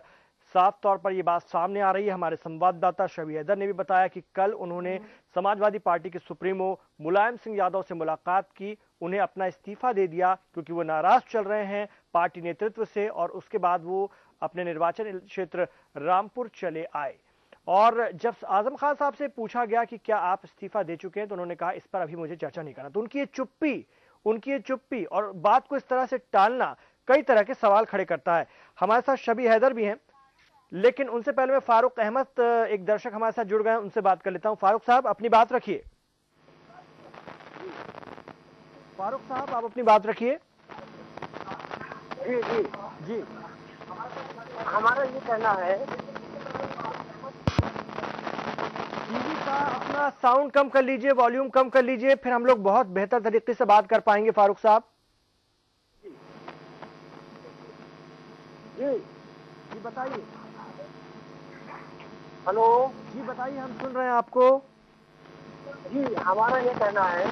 साफ तौर पर यह बात सामने आ रही है। हमारे संवाददाता शबी हैदर ने भी बताया कि कल उन्होंने समाजवादी पार्टी के सुप्रीमो मुलायम सिंह यादव से मुलाकात की, उन्हें अपना इस्तीफा दे दिया क्योंकि वो नाराज चल रहे हैं पार्टी नेतृत्व से, और उसके बाद वो अपने निर्वाचन क्षेत्र रामपुर चले आए। और जब आजम खान साहब से पूछा गया कि क्या आप इस्तीफा दे चुके हैं, तो उन्होंने कहा इस पर अभी मुझे चर्चा नहीं करना। तो उनकी ये चुप्पी और बात को इस तरह से टालना कई तरह के सवाल खड़े करता है। हमारे साथ शबी हैदर भी हैं, लेकिन उनसे पहले मैं फारूक अहमद, एक दर्शक हमारे साथ जुड़ गए हैं, उनसे बात कर लेता हूं। फारूक साहब, अपनी बात रखिए। फारूक साहब, आप अपनी बात रखिए। जी जी जी, हमारा ये कहना है, टीवी का अपना साउंड कम कर लीजिए, वॉल्यूम कम कर लीजिए, फिर हम लोग बहुत बेहतर तरीके से बात कर पाएंगे। फारूक साहब जी बताइए। हेलो जी बताइए, हम सुन रहे हैं आपको। जी, हमारा ये कहना है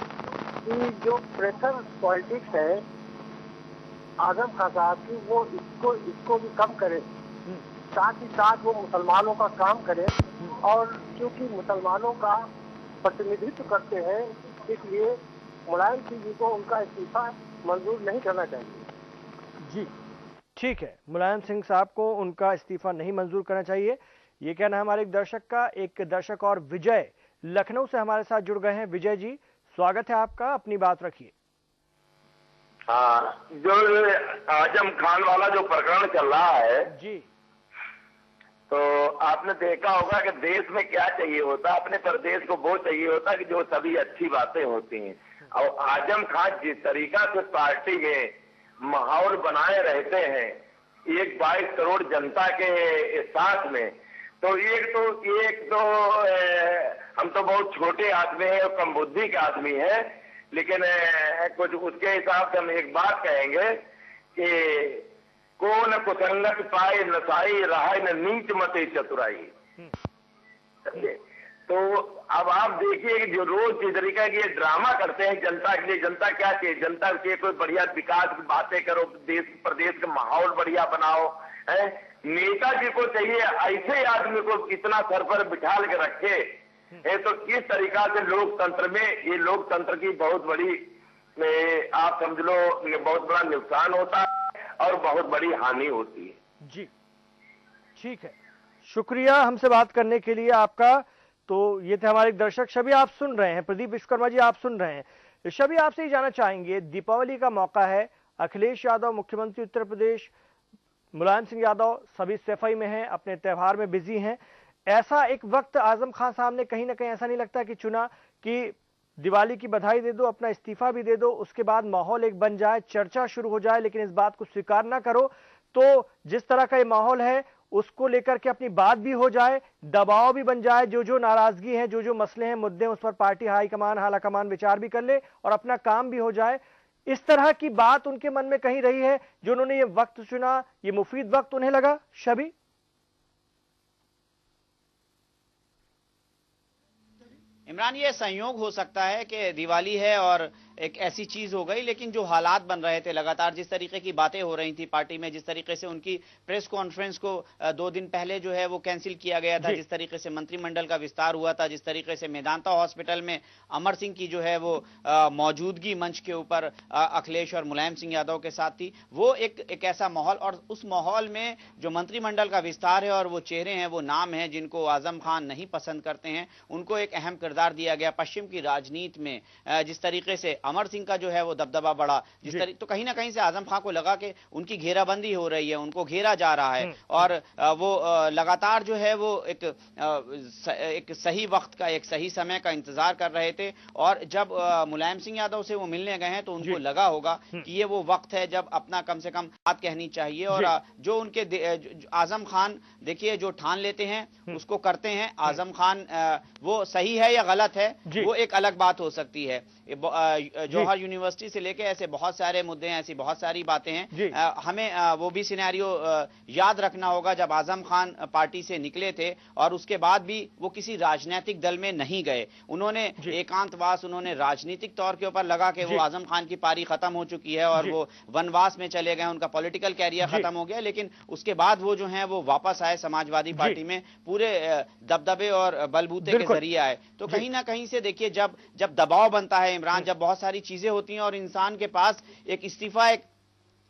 कि जो प्रेशर पॉलिटिक्स है आजम खान साहब की, वो इसको भी कम करे, साथ ही साथ वो मुसलमानों का काम करे, और क्योंकि मुसलमानों का प्रतिनिधित्व करते हैं, इसलिए मुलायम सिंह जी को उनका इस्तीफा मंजूर नहीं करना चाहिए। जी ठीक है, मुलायम सिंह साहब को उनका इस्तीफा नहीं मंजूर करना चाहिए, ये कहना है हमारे एक दर्शक का। एक दर्शक और विजय लखनऊ से हमारे साथ जुड़ गए हैं। विजय जी, स्वागत है आपका, अपनी बात रखिए। हाँ, जो आजम खान वाला जो प्रकरण चल रहा है जी, तो आपने देखा होगा कि देश में क्या चाहिए होता, अपने प्रदेश को वो चाहिए होता कि जो सभी अच्छी बातें होती हैं। और आजम खान जिस तरीका से पार्टी में माहौल बनाए रहते हैं 22 करोड़ जनता के साथ में, तो एक तो हम तो बहुत छोटे आदमी हैं और कम बुद्धि के आदमी हैं, लेकिन कुछ उसके हिसाब से हम एक बात कहेंगे कि कौन कुसंगत पाए नसाई रहाय न नीच मते चतुराई। तो अब आप देखिए कि जो रोज इस तरीका की ये ड्रामा करते हैं जनता के लिए, जनता क्या चाहिए, जनता के कोई बढ़िया विकास की बातें करो, देश प्रदेश का माहौल बढ़िया बनाओ, है नेताजी को चाहिए ऐसे आदमी को इतना सर पर बिठा के रखे है, तो किस तरीका से लोकतंत्र में, ये लोकतंत्र की बहुत बड़ी आप समझ लो बहुत बड़ा नुकसान होता है और बहुत बड़ी हानि होती है। जी ठीक है, शुक्रिया हमसे बात करने के लिए आपका। तो ये थे हमारे दर्शक। शबी आप सुन रहे हैं, प्रदीप विश्वकर्मा जी आप सुन रहे हैं। शबी आपसे ही जानना चाहेंगे, दीपावली का मौका है, अखिलेश यादव मुख्यमंत्री उत्तर प्रदेश मुलायम सिंह यादव सभी सफाई में हैं, अपने त्यौहार में बिजी हैं। ऐसा एक वक्त आजम खान साहब ने कहीं ना कहीं ऐसा नहीं लगता कि चुना कि दिवाली की बधाई दे दो, अपना इस्तीफा भी दे दो, उसके बाद माहौल एक बन जाए, चर्चा शुरू हो जाए, लेकिन इस बात को स्वीकार ना करो तो जिस तरह का ये माहौल है उसको लेकर के अपनी बात भी हो जाए, दबाव भी बन जाए, जो नाराजगी है, जो मसले हैं, मुद्दे हैं, उस पर पार्टी हाईकमान आलाकमान विचार भी कर ले और अपना काम भी हो जाए। इस तरह की बात उनके मन में कहीं रही है जो उन्होंने ये वक्त चुना, ये मुफीद वक्त उन्हें लगा। शबी, इमरान, ये संयोग हो सकता है कि दिवाली है और एक ऐसी चीज हो गई, लेकिन जो हालात बन रहे थे लगातार, जिस तरीके की बातें हो रही थी पार्टी में, जिस तरीके से उनकी प्रेस कॉन्फ्रेंस को 2 दिन पहले जो है वो कैंसिल किया गया था, जिस तरीके से मंत्रिमंडल का विस्तार हुआ था, जिस तरीके से मेदांता हॉस्पिटल में अमर सिंह की जो है वो मौजूदगी मंच के ऊपर अखिलेश और मुलायम सिंह यादव के साथ थी, वो एक ऐसा माहौल, और उस माहौल में जो मंत्रिमंडल का विस्तार है और वो चेहरे हैं, वो नाम है जिनको आजम खान नहीं पसंद करते हैं, उनको एक अहम किरदार दिया गया पश्चिम की राजनीति में। जिस तरीके से अमर सिंह का जो है वो दबदबा बढ़ा, जिस तरीके, तो कहीं ना कहीं से आजम खान को लगा कि उनकी घेराबंदी हो रही है, उनको घेरा जा रहा है, और वो लगातार जो है वो एक सही वक्त का, एक सही समय का इंतजार कर रहे थे। और जब मुलायम सिंह यादव से वो मिलने गए हैं तो उनको लगा होगा कि ये वो वक्त है जब अपना कम से कम बात कहनी चाहिए, और जो उनके आजम खान देखिए जो ठान लेते हैं उसको करते हैं। आजम खान वो सही है या गलत है वो एक अलग बात हो सकती है। जौहर यूनिवर्सिटी से लेके ऐसे बहुत सारे मुद्दे हैं, ऐसी बहुत सारी बातें हैं। हमें वो भी सिनेरियो याद रखना होगा जब आजम खान पार्टी से निकले थे और उसके बाद भी वो किसी राजनीतिक दल में नहीं गए, उन्होंने एकांतवास, उन्होंने राजनीतिक तौर के ऊपर लगा कि वो आजम खान की पारी खत्म हो चुकी है और वो वनवास में चले गए, उनका पॉलिटिकल कैरियर खत्म हो गया, लेकिन उसके बाद वो जो है वो वापस आए समाजवादी पार्टी में, पूरे दबदबे और बलबूते के जरिए आए। तो कहीं ना कहीं से देखिए जब दबाव बनता है इमरान, जब बहुत सारी चीजें होती हैं और इंसान के पास एक इस्तीफा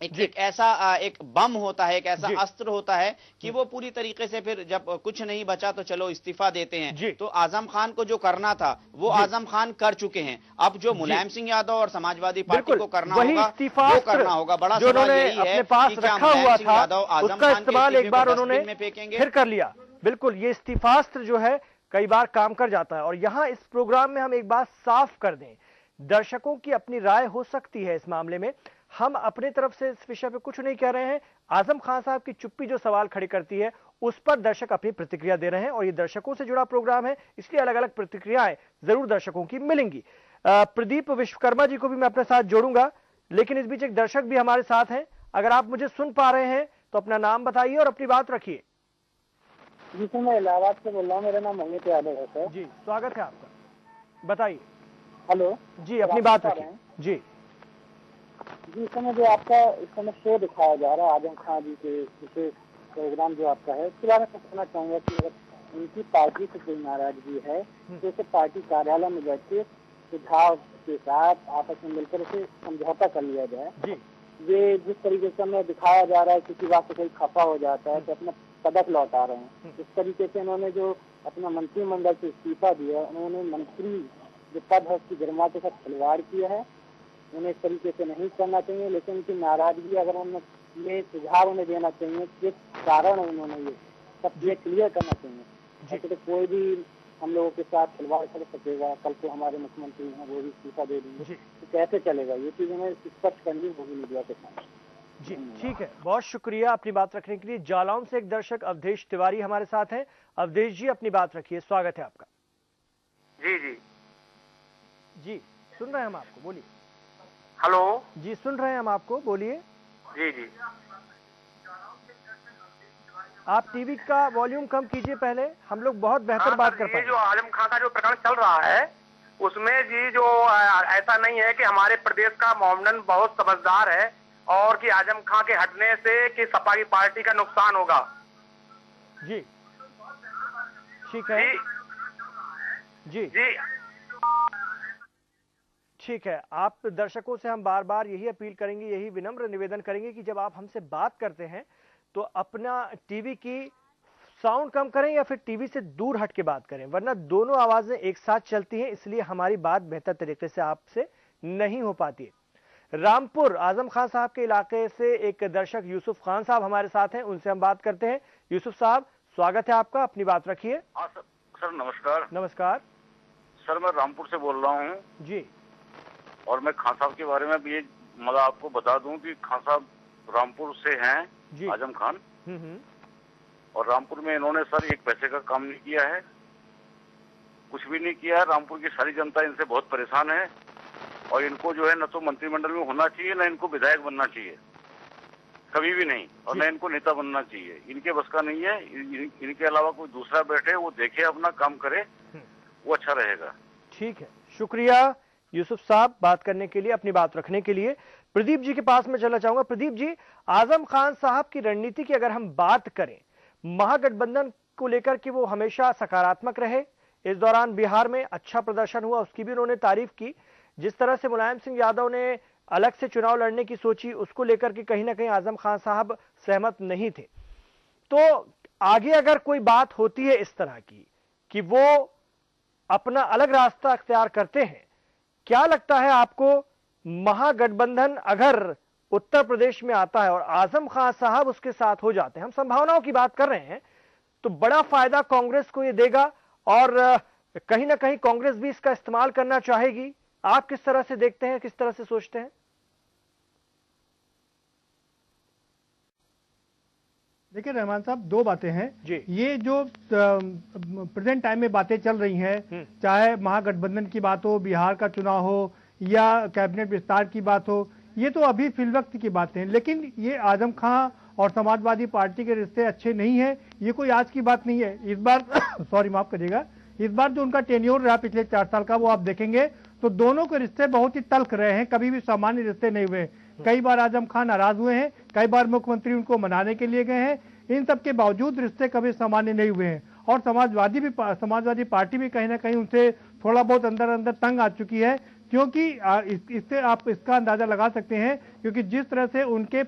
एक ऐसा एक बम होता है, एक ऐसा अस्त्र होता है कि वो पूरी तरीके से फिर जब कुछ नहीं बचा तो चलो इस्तीफा देते हैं। तो आजम खान को जो करना था वो आजम खान कर चुके हैं, अब जो मुलायम सिंह यादव और समाजवादी पार्टी को करना होगा वो करना होगा। बड़ा सवाल यही है कि क्या मुलायम सिंह यादव आजम खान के इस्तीफे को डस्टबिन में फेंकेंगे? फिर कर लिया। बिल्कुल, ये इस्तीफास्त्र जो है कई बार काम कर जाता है। और यहां इस प्रोग्राम में हम एक बात साफ कर दें, दर्शकों की अपनी राय हो सकती है इस मामले में, हम अपने तरफ से इस विषय पे कुछ नहीं कह रहे हैं। आजम खान साहब की चुप्पी जो सवाल खड़ी करती है उस पर दर्शक अपनी प्रतिक्रिया दे रहे हैं और ये दर्शकों से जुड़ा प्रोग्राम है, इसलिए अलग अलग प्रतिक्रियाएं जरूर दर्शकों की मिलेंगी। प्रदीप विश्वकर्मा जी को भी मैं अपने साथ जोड़ूंगा, लेकिन इस बीच एक दर्शक भी हमारे साथ हैं। अगर आप मुझे सुन पा रहे हैं तो अपना नाम बताइए और अपनी बात रखिए। जी सर, मैं इलाहाबाद से बोल रहा हूँ, मेरा नाम अमित यादव है सर। जी, स्वागत है आपका, बताइए। हेलो जी, अपनी बात रखिए। जी जी, इस समय जो आपका इस समय शो दिखाया जा रहा है आजम खान जी के विशेष प्रोग्राम जो आपका है, उसके बारे में कहना चाहूंगा कि अगर उनकी पार्टी से कोई नाराजगी है तो उसे पार्टी कार्यालय में बैठ के सुझाव के साथ आपस में मिलकर उसे समझौता कर लिया जाए। ये जिस तरीके से हमें दिखाया जा रहा है, किसी बात से कोई खफा हो जाता है तो अपना पदक लौटा रहे हैं, इस तरीके से इन्होंने जो अपना मंत्रिमंडल से इस्तीफा दिया, उन्होंने मंत्री जो पद है उसकी गरिमा के साथ खिलवाड़ किया है। उन्हें इस तरीके से नहीं करना चाहिए, लेकिन उनकी नाराजगी अगर उन्हें सुझाव उन्हें देना चाहिए किस कारण उन्होंने ये सब ये क्लियर करना चाहिए। ऐसे तो कोई भी हम लोगों के साथ खिलवाड़ कर सकेगा, कल को हमारे मुख्यमंत्री हैं वो भी इस्तीफा दे देंगे तो कैसे चलेगा? ये चीज हमें स्पष्ट करनी होगी मीडिया के साथ। जी ठीक है, बहुत शुक्रिया अपनी बात रखने के लिए। जालौन से एक दर्शक अवधेश तिवारी हमारे साथ हैं। अवधेश जी, अपनी बात रखिए, स्वागत है आपका। जी जी जी, सुन रहे हैं हम आपको, बोलिए। हेलो जी, सुन रहे हैं हम आपको, बोलिए। जी जी, आप टीवी का वॉल्यूम कम कीजिए पहले, हम लोग बहुत बेहतर बात कर पाएंगे। जो आजम खान का जो प्रकरण चल रहा है उसमें जी जो ऐसा नहीं है कि हमारे प्रदेश का मोहम्मदन बहुत समझदार है और कि आजम खान के हटने से कि सपा की पार्टी का नुकसान होगा। जी ठीक है जी जी ठीक है। आप दर्शकों से हम बार बार यही अपील करेंगे, यही विनम्र निवेदन करेंगे कि जब आप हमसे बात करते हैं तो अपना टीवी की साउंड कम करें या फिर टीवी से दूर हट के बात करें, वरना दोनों आवाजें एक साथ चलती हैं, इसलिए हमारी बात बेहतर तरीके से आपसे नहीं हो पाती है। रामपुर आजम खान साहब के इलाके से एक दर्शक यूसुफ खान साहब हमारे साथ हैं, उनसे हम बात करते हैं। यूसुफ साहब, स्वागत है आपका, अपनी बात रखिए। सर नमस्कार। नमस्कार सर, मैं रामपुर से बोल रहा हूँ जी। और मैं खान साहब के बारे में भी मतलब आपको बता दूं कि खान साहब रामपुर से हैं, आजम खान। और रामपुर में इन्होंने सर एक पैसे का काम नहीं किया है, कुछ भी नहीं किया है। रामपुर की सारी जनता इनसे बहुत परेशान है और इनको जो है न तो मंत्रिमंडल में होना चाहिए, न इनको विधायक बनना चाहिए, कभी भी नहीं, और न इनको नेता बनना चाहिए। इनके बस का नहीं है। इनके अलावा कोई दूसरा बैठे, वो देखे, अपना काम करे, वो अच्छा रहेगा। ठीक है, शुक्रिया यूसुफ साहब बात करने के लिए, अपनी बात रखने के लिए। प्रदीप जी के पास में चलना चाहूंगा। प्रदीप जी, आजम खान साहब की रणनीति की अगर हम बात करें, महागठबंधन को लेकर कि वो हमेशा सकारात्मक रहे, इस दौरान बिहार में अच्छा प्रदर्शन हुआ, उसकी भी उन्होंने तारीफ की। जिस तरह से मुलायम सिंह यादव ने अलग से चुनाव लड़ने की सोची, उसको लेकर के कहीं ना कहीं आजम खान साहब सहमत नहीं थे। तो आगे अगर कोई बात होती है इस तरह की कि वो अपना अलग रास्ता अख्तियार करते हैं, क्या लगता है आपको, महागठबंधन अगर उत्तर प्रदेश में आता है और आजम खान साहब उसके साथ हो जाते हैं, हम संभावनाओं की बात कर रहे हैं, तो बड़ा फायदा कांग्रेस को ये देगा और कहीं ना कहीं कांग्रेस भी इसका इस्तेमाल करना चाहेगी। आप किस तरह से देखते हैं, किस तरह से सोचते हैं? देखिए रहमान साहब, दो बातें हैं जी। ये जो प्रेजेंट टाइम में बातें चल रही हैं, चाहे महागठबंधन की बात हो, बिहार का चुनाव हो या कैबिनेट विस्तार की बात हो, ये तो अभी फिलवक्त की बातें हैं। लेकिन ये आजम खान और समाजवादी पार्टी के रिश्ते अच्छे नहीं है, ये कोई आज की बात नहीं है। इस बार सॉरी माफ करिएगा, इस बार जो उनका टेन्योर रहा पिछले 4 साल का, वो आप देखेंगे तो दोनों के रिश्ते बहुत ही तल्ख रहे हैं, कभी भी सामान्य रिश्ते नहीं हुए। कई बार आजम खान नाराज हुए हैं, कई बार मुख्यमंत्री उनको मनाने के लिए गए हैं, इन सब के बावजूद रिश्ते कभी सामान्य नहीं हुए हैं। और समाजवादी पार्टी भी कहीं ना कहीं उनसे थोड़ा बहुत अंदर अंदर तंग आ चुकी है, क्योंकि इससे आप इसका अंदाजा लगा सकते हैं, क्योंकि जिस तरह से उनके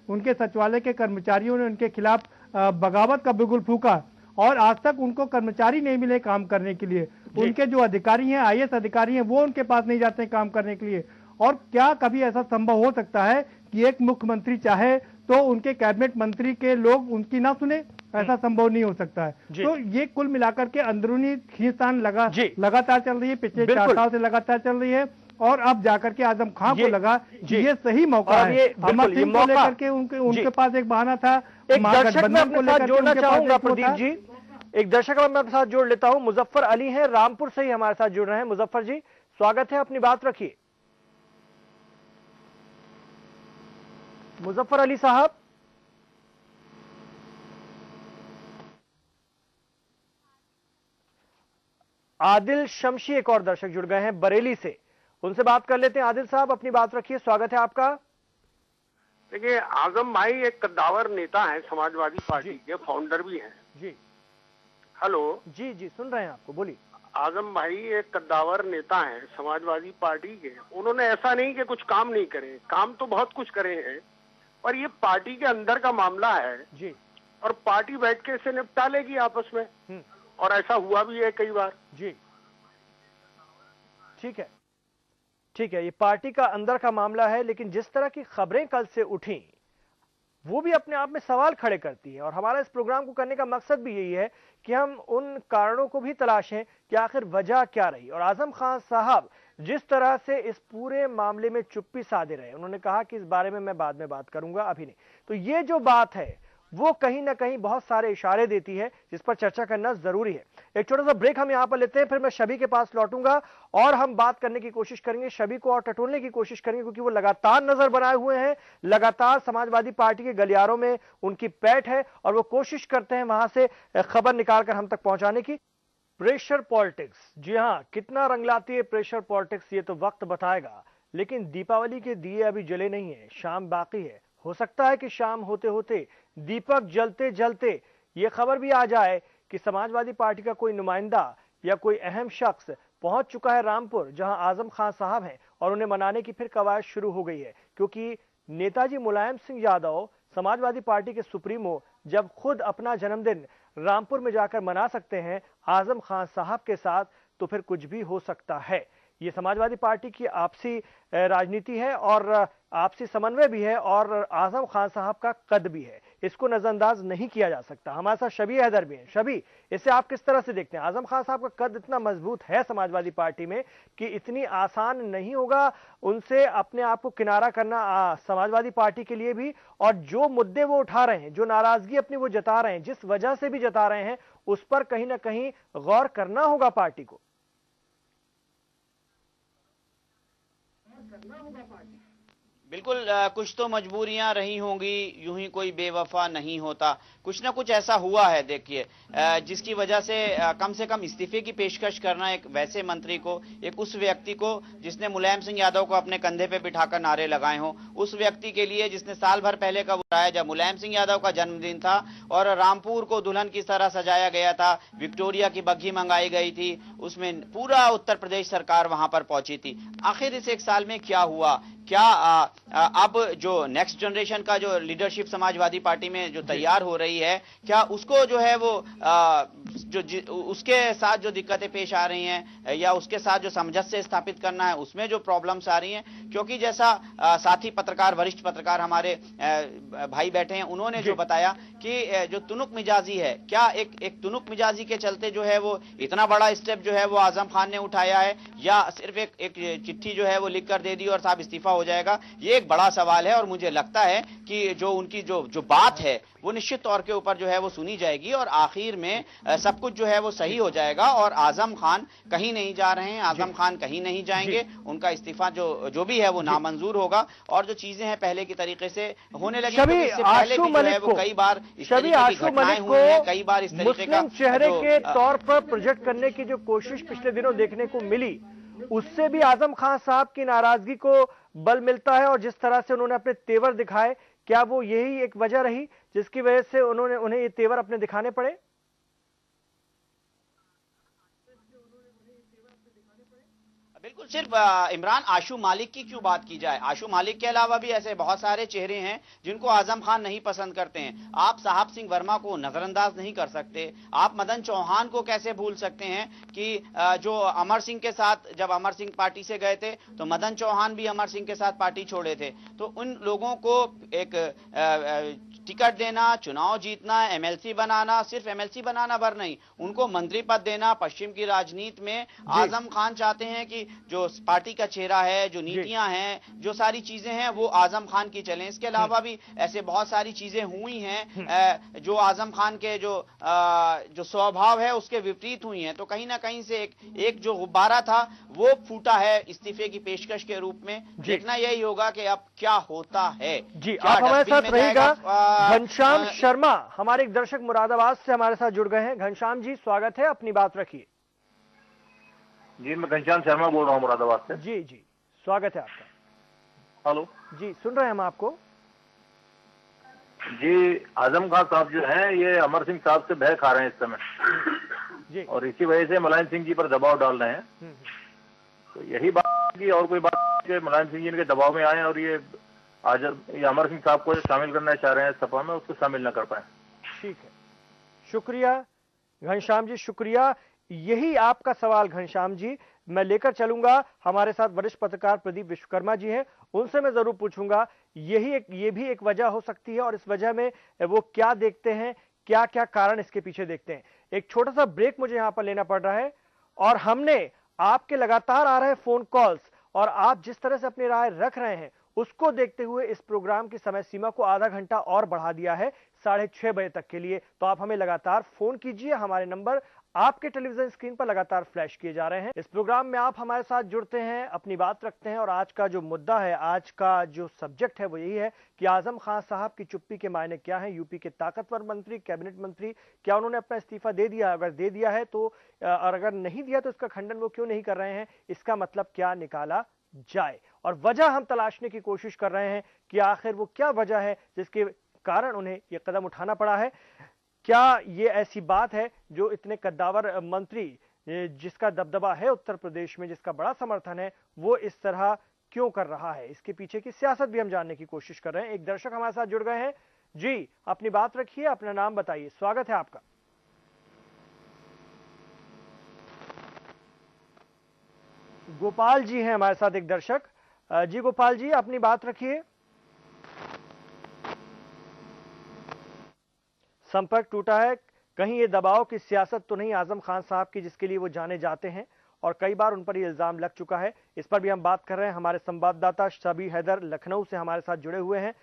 उनके सचिवालय के कर्मचारियों ने उनके खिलाफ बगावत का बिगुल फूका और आज तक उनको कर्मचारी नहीं मिले काम करने के लिए। उनके जो अधिकारी हैं, IAS अधिकारी हैं, वो उनके पास नहीं जाते काम करने के लिए। और क्या कभी ऐसा संभव हो सकता है कि एक मुख्यमंत्री चाहे तो उनके कैबिनेट मंत्री के लोग उनकी ना सुने? ऐसा संभव नहीं हो सकता है। तो ये कुल मिलाकर के अंदरूनी खींचतान लगातार चल रही है, पिछले 4 साल से लगातार चल रही है। और अब जाकर के आजम खान को लगा कि ये सही मौका है। अमर सिंह को लेकर के उनके पास एक बहाना था। एक दर्शक मैं अपने साथ जोड़ना चाहूंगा प्रदीप जी, एक दर्शक मैं अपने साथ जोड़ लेता हूं। मुजफ्फर अली हैं, रामपुर से ही हमारे साथ जुड़ रहे हैं। मुजफ्फर जी, स्वागत है, अपनी बात रखिए। मुजफ्फर अली साहब, आदिल शमशी एक और दर्शक जुड़ गए हैं बरेली से, उनसे बात कर लेते हैं। आदिल साहब, अपनी बात रखिए, स्वागत है आपका। देखिए, आजम भाई एक कद्दावर नेता है, समाजवादी पार्टी के फाउंडर भी हैं। जी हेलो जी जी, सुन रहे हैं आपको, बोलिए। आजम भाई एक कद्दावर नेता हैं समाजवादी पार्टी के। उन्होंने ऐसा नहीं कि कुछ काम नहीं करे, काम तो बहुत कुछ करे हैं, और ये पार्टी के अंदर का मामला है जी, और पार्टी बैठ के इसे निपटा लेगी आपस में, और ऐसा हुआ भी है कई बार जी। ठीक है, ठीक है, ये पार्टी का अंदर का मामला है, लेकिन जिस तरह की खबरें कल से उठी वो भी अपने आप में सवाल खड़े करती है। और हमारा इस प्रोग्राम को करने का मकसद भी यही है कि हम उन कारणों को भी तलाशें कि आखिर वजह क्या रही। और आजम खान साहब जिस तरह से इस पूरे मामले में चुप्पी साधे रहे, उन्होंने कहा कि इस बारे में मैं बाद में बात करूंगा, अभी नहीं। तो ये जो बात है वो कहीं ना कहीं बहुत सारे इशारे देती है, जिस पर चर्चा करना जरूरी है। एक छोटा सा ब्रेक हम यहां पर लेते हैं, फिर मैं शबी के पास लौटूंगा और हम बात करने की कोशिश करेंगे, शबी को और टटोलने की कोशिश करेंगे, क्योंकि वो लगातार नजर बनाए हुए हैं, लगातार समाजवादी पार्टी के गलियारों में उनकी पैठ है और वो कोशिश करते हैं वहां से खबर निकालकर हम तक पहुंचाने की। प्रेशर पॉलिटिक्स, जी हां, कितना रंग लाती है प्रेशर पॉलिटिक्स ये तो वक्त बताएगा, लेकिन दीपावली के दिए अभी जले नहीं है, शाम बाकी है। हो सकता है कि शाम होते होते, दीपक जलते जलते ये खबर भी आ जाए कि समाजवादी पार्टी का कोई नुमाइंदा या कोई अहम शख्स पहुंच चुका है रामपुर, जहां आजम खान साहब हैं, और उन्हें मनाने की फिर कवायद शुरू हो गई है। क्योंकि नेताजी मुलायम सिंह यादव, समाजवादी पार्टी के सुप्रीमो, जब खुद अपना जन्मदिन रामपुर में जाकर मना सकते हैं आजम खान साहब के साथ, तो फिर कुछ भी हो सकता है। ये समाजवादी पार्टी की आपसी राजनीति है और आपसी समन्वय भी है और आजम खान साहब का कद भी है, इसको नजरअंदाज नहीं किया जा सकता। हमारे साथ शबी हैदर भी हैं। शबी, इसे आप किस तरह से देखते हैं? आजम खान साहब का कद इतना मजबूत है समाजवादी पार्टी में कि इतनी आसान नहीं होगा उनसे अपने आप को किनारा करना समाजवादी पार्टी के लिए भी, और जो मुद्दे वो उठा रहे हैं, जो नाराजगी अपनी वो जता रहे हैं, जिस वजह से भी जता रहे हैं, उस पर कहीं ना कहीं गौर करना होगा पार्टी को। बिल्कुल, कुछ तो मजबूरियां रही होंगी, यूं ही कोई बेवफा नहीं होता, कुछ ना कुछ ऐसा हुआ है। देखिए, जिसकी वजह से कम इस्तीफे की पेशकश करना एक वैसे मंत्री को, एक उस व्यक्ति को जिसने मुलायम सिंह यादव को अपने कंधे पे बिठाकर नारे लगाए हों, उस व्यक्ति के लिए जिसने साल भर पहले का बुलाया जब मुलायम सिंह यादव का जन्मदिन था और रामपुर को दुल्हन की तरह सजाया गया था, विक्टोरिया की बग्घी मंगाई गई थी, उसमें पूरा उत्तर प्रदेश सरकार वहां पर पहुंची थी। आखिर इस एक साल में क्या हुआ? क्या अब जो नेक्स्ट जनरेशन का जो लीडरशिप समाजवादी पार्टी में जो तैयार हो रही है, क्या उसको जो है वो उसके साथ जो दिक्कतें पेश आ रही हैं या उसके साथ जो सामंजस्य स्थापित करना है उसमें जो प्रॉब्लम्स आ रही हैं? क्योंकि जैसा साथी पत्रकार, वरिष्ठ पत्रकार हमारे भाई बैठे हैं, उन्होंने जो बताया कि जो तुनुक मिजाजी है, क्या एक तुनुक मिजाजी के चलते जो है वो इतना बड़ा स्टेप जो है वो आजम खान ने उठाया है, या सिर्फ एक चिट्ठी जो है वो लिख कर दे दी और साहब इस्तीफा हो जाएगा? ये एक बड़ा सवाल है और मुझे लगता है कि जो उनकी जो बात है वो निश्चित तौर के ऊपर जो है वो सुनी जाएगी और आखिर में सब कुछ जो है वो सही हो जाएगा और आजम खान कहीं नहीं जा रहे हैं, आजम खान कहीं नहीं जाएंगे, उनका इस्तीफा जो भी है वो नामंजूर होगा और जो चीजें हैं पहले की तरीके से होने लगी। इससे पहले भी जो है वो कई बार इस तरीके की घटनाएं हुई हैं, कई बार इस तरीके का चेहरे के तौर पर प्रोजेक्ट करने की जो कोशिश पिछले दिनों देखने को मिली, उससे भी आजम खान साहब की नाराजगी को बल मिलता है और जिस तरह से उन्होंने अपने तेवर दिखाए, क्या वो यही एक वजह रही जिसकी वजह से उन्हें ये तेवर अपने दिखाने पड़े? बिल्कुल, सिर्फ इमरान आशू मालिक की क्यों बात की जाए? आशू मालिक के अलावा भी ऐसे बहुत सारे चेहरे हैं जिनको आजम खान नहीं पसंद करते हैं। आप साहब सिंह वर्मा को नजरअंदाज नहीं कर सकते, आप मदन चौहान को कैसे भूल सकते हैं कि जो अमर सिंह के साथ, जब अमर सिंह पार्टी से गए थे तो मदन चौहान भी अमर सिंह के साथ पार्टी छोड़े थे। तो उन लोगों को एक टिकट देना, चुनाव जीतना, एमएलसी बनाना, सिर्फ एमएलसी बनाना भर नहीं, उनको मंत्री पद देना। पश्चिम की राजनीति में आजम खान चाहते हैं कि जो पार्टी का चेहरा है, जो नीतियां हैं, जो सारी चीजें हैं वो आजम खान की चलें। इसके अलावा भी ऐसे बहुत सारी चीजें हुई हैं जो आजम खान के जो स्वभाव है उसके विपरीत हुई हैं। तो कहीं ना कहीं से एक जो गुब्बारा था वो फूटा है इस्तीफे की पेशकश के रूप में। देखना यही होगा कि अब क्या होता है। जी, आप हमारे साथ रहिएगा। घनश्याम शर्मा हमारे एक दर्शक मुरादाबाद से हमारे साथ जुड़ गए हैं। घनश्याम जी, स्वागत है, अपनी बात रखिए। जी, मैं घनश्याम शर्मा बोल रहा हूँ मुरादाबाद से। जी जी, स्वागत है आपका। हेलो जी, सुन रहे हैं हम आपको। जी, आजम खान साहब जो हैं ये अमर सिंह साहब से भय खा रहे हैं इस समय जी, और इसी वजह से मुलायम सिंह जी पर दबाव डाल रहे हैं। तो यही बात की और कोई बात कि मुलायम सिंह जी इनके दबाव में आए और ये अमर सिंह साहब को शामिल करना चाह रहे हैं सपा में, उसको शामिल न कर पाए। ठीक है, शुक्रिया घनश्याम जी, शुक्रिया। यही आपका सवाल घनश्याम जी मैं लेकर चलूंगा। हमारे साथ वरिष्ठ पत्रकार प्रदीप विश्वकर्मा जी हैं, उनसे मैं जरूर पूछूंगा ये भी एक वजह हो सकती है और इस वजह में वो क्या देखते हैं, क्या क्या कारण इसके पीछे देखते हैं। एक छोटा सा ब्रेक मुझे यहां पर लेना पड़ रहा है और हमने आपके लगातार आ रहे फोन कॉल्स और आप जिस तरह से अपनी राय रख रहे हैं उसको देखते हुए इस प्रोग्राम की समय सीमा को आधा घंटा और बढ़ा दिया है 6:30 बजे तक के लिए। तो आप हमें लगातार फोन कीजिए, हमारे नंबर आपके टेलीविजन स्क्रीन पर लगातार फ्लैश किए जा रहे हैं। इस प्रोग्राम में आप हमारे साथ जुड़ते हैं, अपनी बात रखते हैं और आज का जो मुद्दा है, आज का जो सब्जेक्ट है वो यही है कि आजम खान साहब की चुप्पी के मायने क्या हैं। यूपी के ताकतवर मंत्री, कैबिनेट मंत्री, क्या उन्होंने अपना इस्तीफा दे दिया? अगर दे दिया है तो, और अगर नहीं दिया तो इसका खंडन वो क्यों नहीं कर रहे हैं? इसका मतलब क्या निकाला जाए और वजह हम तलाशने की कोशिश कर रहे हैं कि आखिर वो क्या वजह है जिसके कारण उन्हें ये कदम उठाना पड़ा है। क्या ये ऐसी बात है जो इतने कद्दावर मंत्री जिसका दबदबा है उत्तर प्रदेश में, जिसका बड़ा समर्थन है, वो इस तरह क्यों कर रहा है? इसके पीछे की सियासत भी हम जानने की कोशिश कर रहे हैं। एक दर्शक हमारे साथ जुड़ गए हैं। जी, अपनी बात रखिए, अपना नाम बताइए, स्वागत है आपका। गोपाल जी हैं हमारे साथ, एक दर्शक। जी गोपाल जी, अपनी बात रखिए। संपर्क टूटा है। कहीं ये दबाव की सियासत तो नहीं आजम खान साहब की, जिसके लिए वो जाने जाते हैं और कई बार उन पर ये इल्जाम लग चुका है। इस पर भी हम बात कर रहे हैं। हमारे संवाददाता शबी हैदर लखनऊ से हमारे साथ जुड़े हुए हैं।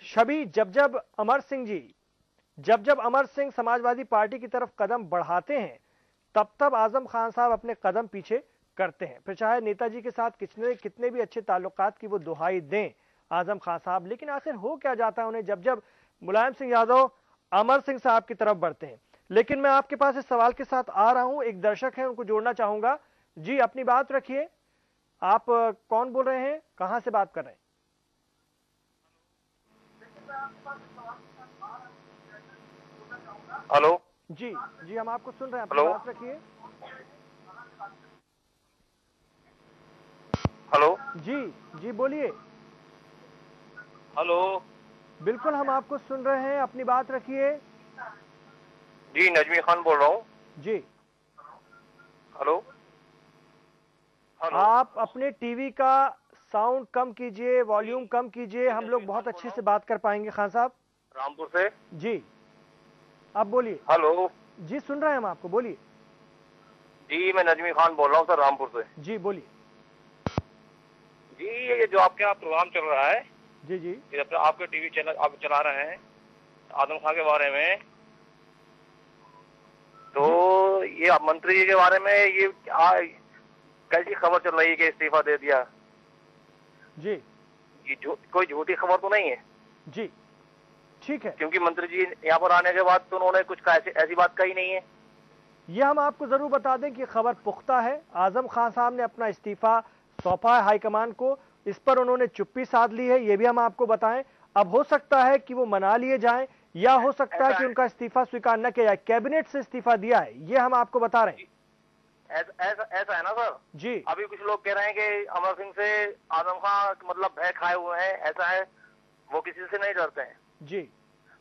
शबी, जब जब अमर सिंह समाजवादी पार्टी की तरफ कदम बढ़ाते हैं, तब आजम खान साहब अपने कदम पीछे करते हैं। फिर चाहे नेताजी के साथ कितने भी अच्छे ताल्लुकात की वो दुहाई दें आजम खान साहब, लेकिन आखिर हो क्या जाता है उन्हें जब मुलायम सिंह यादव अमर सिंह साहब की तरफ बढ़ते हैं। लेकिन मैं आपके पास इस सवाल के साथ आ रहा हूं, एक दर्शक है, उनको जोड़ना चाहूंगा। जी, अपनी बात रखिए। आप कौन बोल रहे हैं, कहां से बात कर रहे हैं? हेलो जी, हम आपको सुन रहे हैं, अपनी बात रखिए। हेलो जी बोलिए। हेलो, बिल्कुल हम आपको सुन रहे हैं, अपनी बात रखिए। जी नजमी खान बोल रहा हूँ। जी हेलो, आप अपने टीवी का साउंड कम कीजिए, वॉल्यूम कम कीजिए, हम लोग बहुत अच्छे से बात कर पाएंगे। खान साहब रामपुर से। जी आप बोलिए। हेलो जी, सुन रहे हैं हम आपको, बोलिए। जी मैं नजमी खान बोल रहा हूँ सर, रामपुर से। जी बोलिए। जी ये जो आपके यहाँ प्रोग्राम चल रहा है, जी आपके टीवी चैनल आप चला रहे हैं आजम खान के बारे में, तो ये मंत्री जी के बारे में ये कैसी खबर चल रही है कि इस्तीफा दे दिया? जी ये कोई झूठी खबर तो नहीं है? जी ठीक है, क्योंकि मंत्री जी यहाँ पर आने के बाद तो उन्होंने कुछ ऐसी बात कही नहीं है। ये हम आपको जरूर बता दें कि खबर पुख्ता है। आजम खान साहब ने अपना इस्तीफा सौंपा है हाईकमान को, इस पर उन्होंने चुप्पी साध ली है, ये भी हम आपको बताएं। अब हो सकता है कि वो मना लिए जाएं या हो सकता है कि उनका इस्तीफा स्वीकार न किया जाए। कैबिनेट से इस्तीफा दिया है, ये हम आपको बता रहे हैं। ऐसा है ना सर? जी। अभी कुछ लोग कह रहे हैं कि अमर सिंह से आजम खान मतलब भय खाए हुए हैं, ऐसा है? वो किसी से नहीं डरते हैं। जी,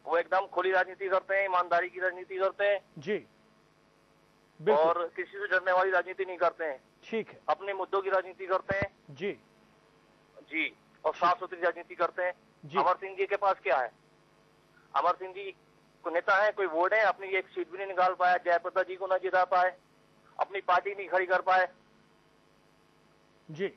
वो एकदम खुली राजनीति करते हैं, ईमानदारी की राजनीति करते हैं। जी, और किसी से डरने वाली राजनीति नहीं करते हैं। ठीक है, अपने मुद्दों की राजनीति करते हैं। जी और साफ सुथरी राजनीति करते हैं। अमर सिंह जी के पास क्या है? अमर सिंह जी को नेता है, कोई वोट है, अपनी एक सीट भी नहीं निकाल पाया, जयप्रदा जी को न जिता पाए, अपनी पार्टी नहीं खड़ी कर पाए। जी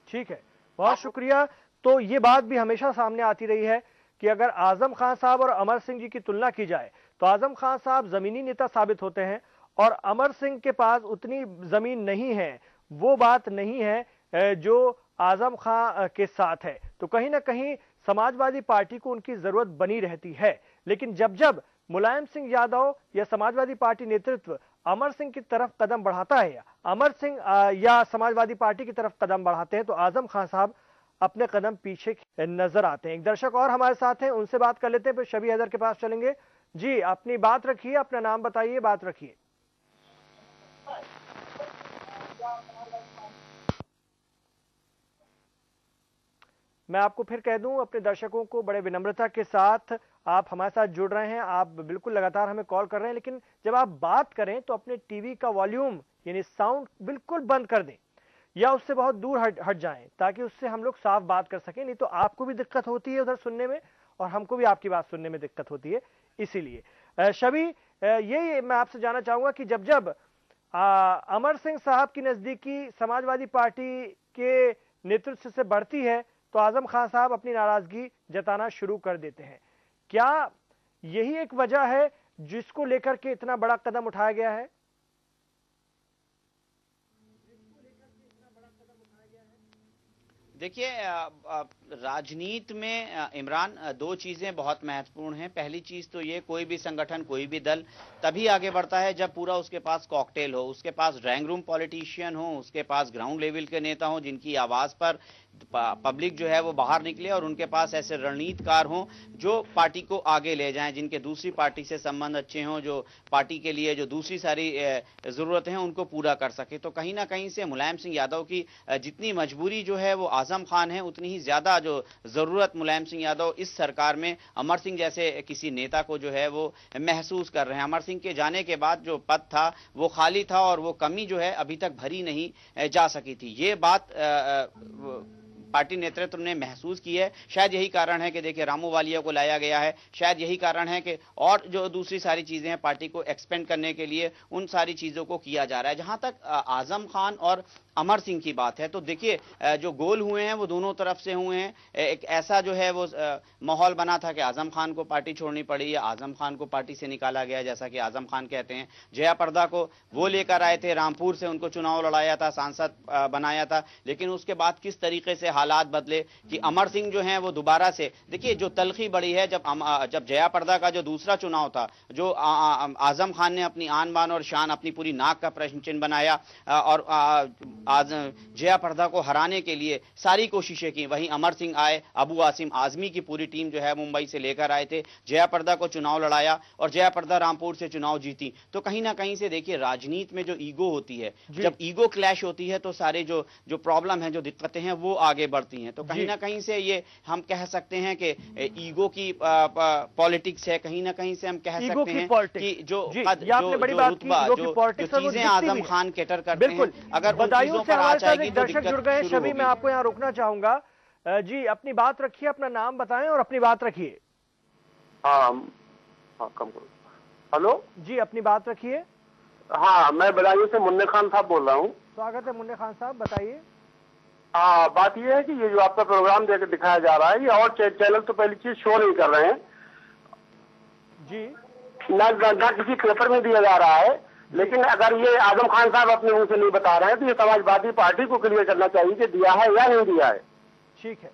ठीक है, बहुत शुक्रिया। तो ये बात भी हमेशा सामने आती रही है कि अगर आजम खान साहब और अमर सिंह जी की तुलना की जाए तो आजम खान साहब जमीनी नेता साबित होते हैं और अमर सिंह के पास उतनी जमीन नहीं है, वो बात नहीं है जो आजम खान के साथ है। तो कहीं ना कहीं समाजवादी पार्टी को उनकी जरूरत बनी रहती है। लेकिन जब मुलायम सिंह यादव या समाजवादी पार्टी नेतृत्व अमर सिंह की तरफ कदम बढ़ाता है, अमर सिंह या समाजवादी पार्टी की तरफ कदम बढ़ाते हैं, तो आजम खान साहब अपने कदम पीछे नजर आते हैं। एक दर्शक और हमारे साथ हैं, उनसे बात कर लेते हैं, फिर शबी हैदर के पास चलेंगे। जी, अपनी बात रखिए, अपना नाम बताइए, बात रखिए। मैं आपको फिर कह दूं, अपने दर्शकों को बड़े विनम्रता के साथ आप हमारे साथ जुड़ रहे हैं, आप बिल्कुल लगातार हमें कॉल कर रहे हैं, लेकिन जब आप बात करें तो अपने टीवी का वॉल्यूम यानी साउंड बिल्कुल बंद कर दें या उससे बहुत दूर हट जाएं, ताकि उससे हम लोग साफ बात कर सकें। नहीं तो आपको भी दिक्कत होती है उधर सुनने में और हमको भी आपकी बात सुनने में दिक्कत होती है। इसीलिए शबी, ये मैं आपसे जानना चाहूंगा कि जब अमर सिंह साहब की नजदीकी समाजवादी पार्टी के नेतृत्व से बढ़ती है तो आजम खान साहब अपनी नाराजगी जताना शुरू कर देते हैं। क्या यही एक वजह है जिसको लेकर के इतना बड़ा कदम उठाया गया है? देखिए, राजनीति में इमरान दो चीजें बहुत महत्वपूर्ण हैं। पहली चीज तो ये, कोई भी संगठन, कोई भी दल तभी आगे बढ़ता है जब पूरा उसके पास कॉकटेल हो, उसके पास ड्राइंग रूम पॉलिटिशियन हो, उसके पास ग्राउंड लेवल के नेता हो जिनकी आवाज पर पब्लिक जो है वो बाहर निकले और उनके पास ऐसे रणनीतिकार हों जो पार्टी को आगे ले जाएं, जिनके दूसरी पार्टी से संबंध अच्छे हों, जो पार्टी के लिए जो दूसरी सारी जरूरतें हैं उनको पूरा कर सके। तो कहीं ना कहीं से मुलायम सिंह यादव की जितनी मजबूरी जो है वो आजम खान है, उतनी ही ज्यादा जो जरूरत मुलायम सिंह यादव इस सरकार में अमर सिंह जैसे किसी नेता को जो है वो महसूस कर रहे हैं। अमर सिंह के जाने के बाद जो पद था वो खाली था और वो कमी जो है अभी तक भरी नहीं जा सकी थी। ये बात पार्टी नेतृत्व ने महसूस की है। शायद यही कारण है कि देखिए रामू वालिया को लाया गया है, शायद यही कारण है कि और जो दूसरी सारी चीजें हैं पार्टी को एक्सपेंड करने के लिए उन सारी चीजों को किया जा रहा है। जहां तक आजम खान और अमर सिंह की बात है तो देखिए जो गोल हुए हैं वो दोनों तरफ से हुए हैं। एक ऐसा जो है वो माहौल बना था कि आजम खान को पार्टी छोड़नी पड़ी या आजम खान को पार्टी से निकाला गया, जैसा कि आजम खान कहते हैं। जया प्रदा को वो लेकर आए थे, रामपुर से उनको चुनाव लड़ाया था, सांसद बनाया था, लेकिन उसके बाद किस तरीके से हालात बदले कि अमर सिंह जो है वो दोबारा से, देखिए जो तलखी बड़ी है जब जया प्रदा का जो दूसरा चुनाव था, जो आजम खान ने अपनी आन बान और शान, अपनी पूरी नाक का प्रश्न चिन्ह बनाया और आज जया प्रदा को हराने के लिए सारी कोशिशें की। वहीं अमर सिंह आए, अबू आसिम आजमी की पूरी टीम जो है मुंबई से लेकर आए थे, जया प्रदा को चुनाव लड़ाया और जया प्रदा रामपुर से चुनाव जीती। तो कहीं ना कहीं से देखिए राजनीति में जो ईगो होती है, जब ईगो क्लैश होती है तो सारे जो प्रॉब्लम है, जो दिक्कतें हैं वो आगे बढ़ती हैं। तो कहीं ना कहीं से ये हम कह सकते हैं कि ईगो की पॉलिटिक्स है, कहीं ना कहीं से हम कह सकते हैं कि जो रुतबा जो चीजें आजम खान कैटर करते हैं, अगर बदायूं से हमारे साथ एक दर्शक जुड़ गए। शबी, मैं आपको यहाँ रोकना चाहूंगा जी, अपनी बात रखिए, अपना नाम बताएं और अपनी बात रखिए। हाँ कम करो। हेलो जी, अपनी बात रखिए। हाँ, मैं बदायूं से मुन्ने खान साहब बोल रहा हूँ। स्वागत है मुन्ने खान साहब, बताइए। हाँ, बात ये है कि ये जो आपका प्रोग्राम देकर दिखाया जा रहा है, ये और चैनल तो पहली चीज शो नहीं कर रहे हैं जी, ना किसी पेपर में दिया जा रहा है। लेकिन अगर ये आजम खान साहब अपने मुंह से नहीं बता रहे हैं तो ये समाजवादी पार्टी को क्लियर करना चाहिए कि दिया है या नहीं दिया है। ठीक है,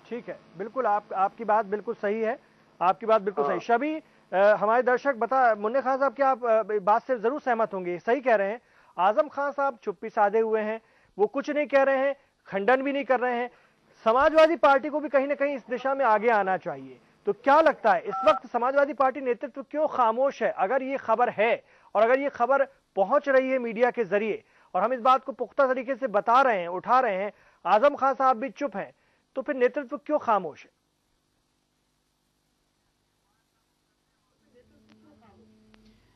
ठीक है, बिल्कुल आपकी बात बिल्कुल सही है, आपकी बात बिल्कुल सही। शबी, हमारे दर्शक मुन्ने खान साहब, क्या आप बात से जरूर सहमत होंगे, सही कह रहे हैं। आजम खान साहब चुप्पी साधे हुए हैं, वो कुछ नहीं कह रहे हैं, खंडन भी नहीं कर रहे हैं। समाजवादी पार्टी को भी कहीं ना कहीं इस दिशा में आगे आना चाहिए। तो क्या लगता है इस वक्त समाजवादी पार्टी नेतृत्व क्यों खामोश है? अगर ये खबर है और अगर ये खबर पहुंच रही है मीडिया के जरिए और हम इस बात को पुख्ता तरीके से बता रहे हैं, उठा रहे हैं, आजम खान साहब भी चुप हैं, तो फिर नेतृत्व क्यों खामोश है?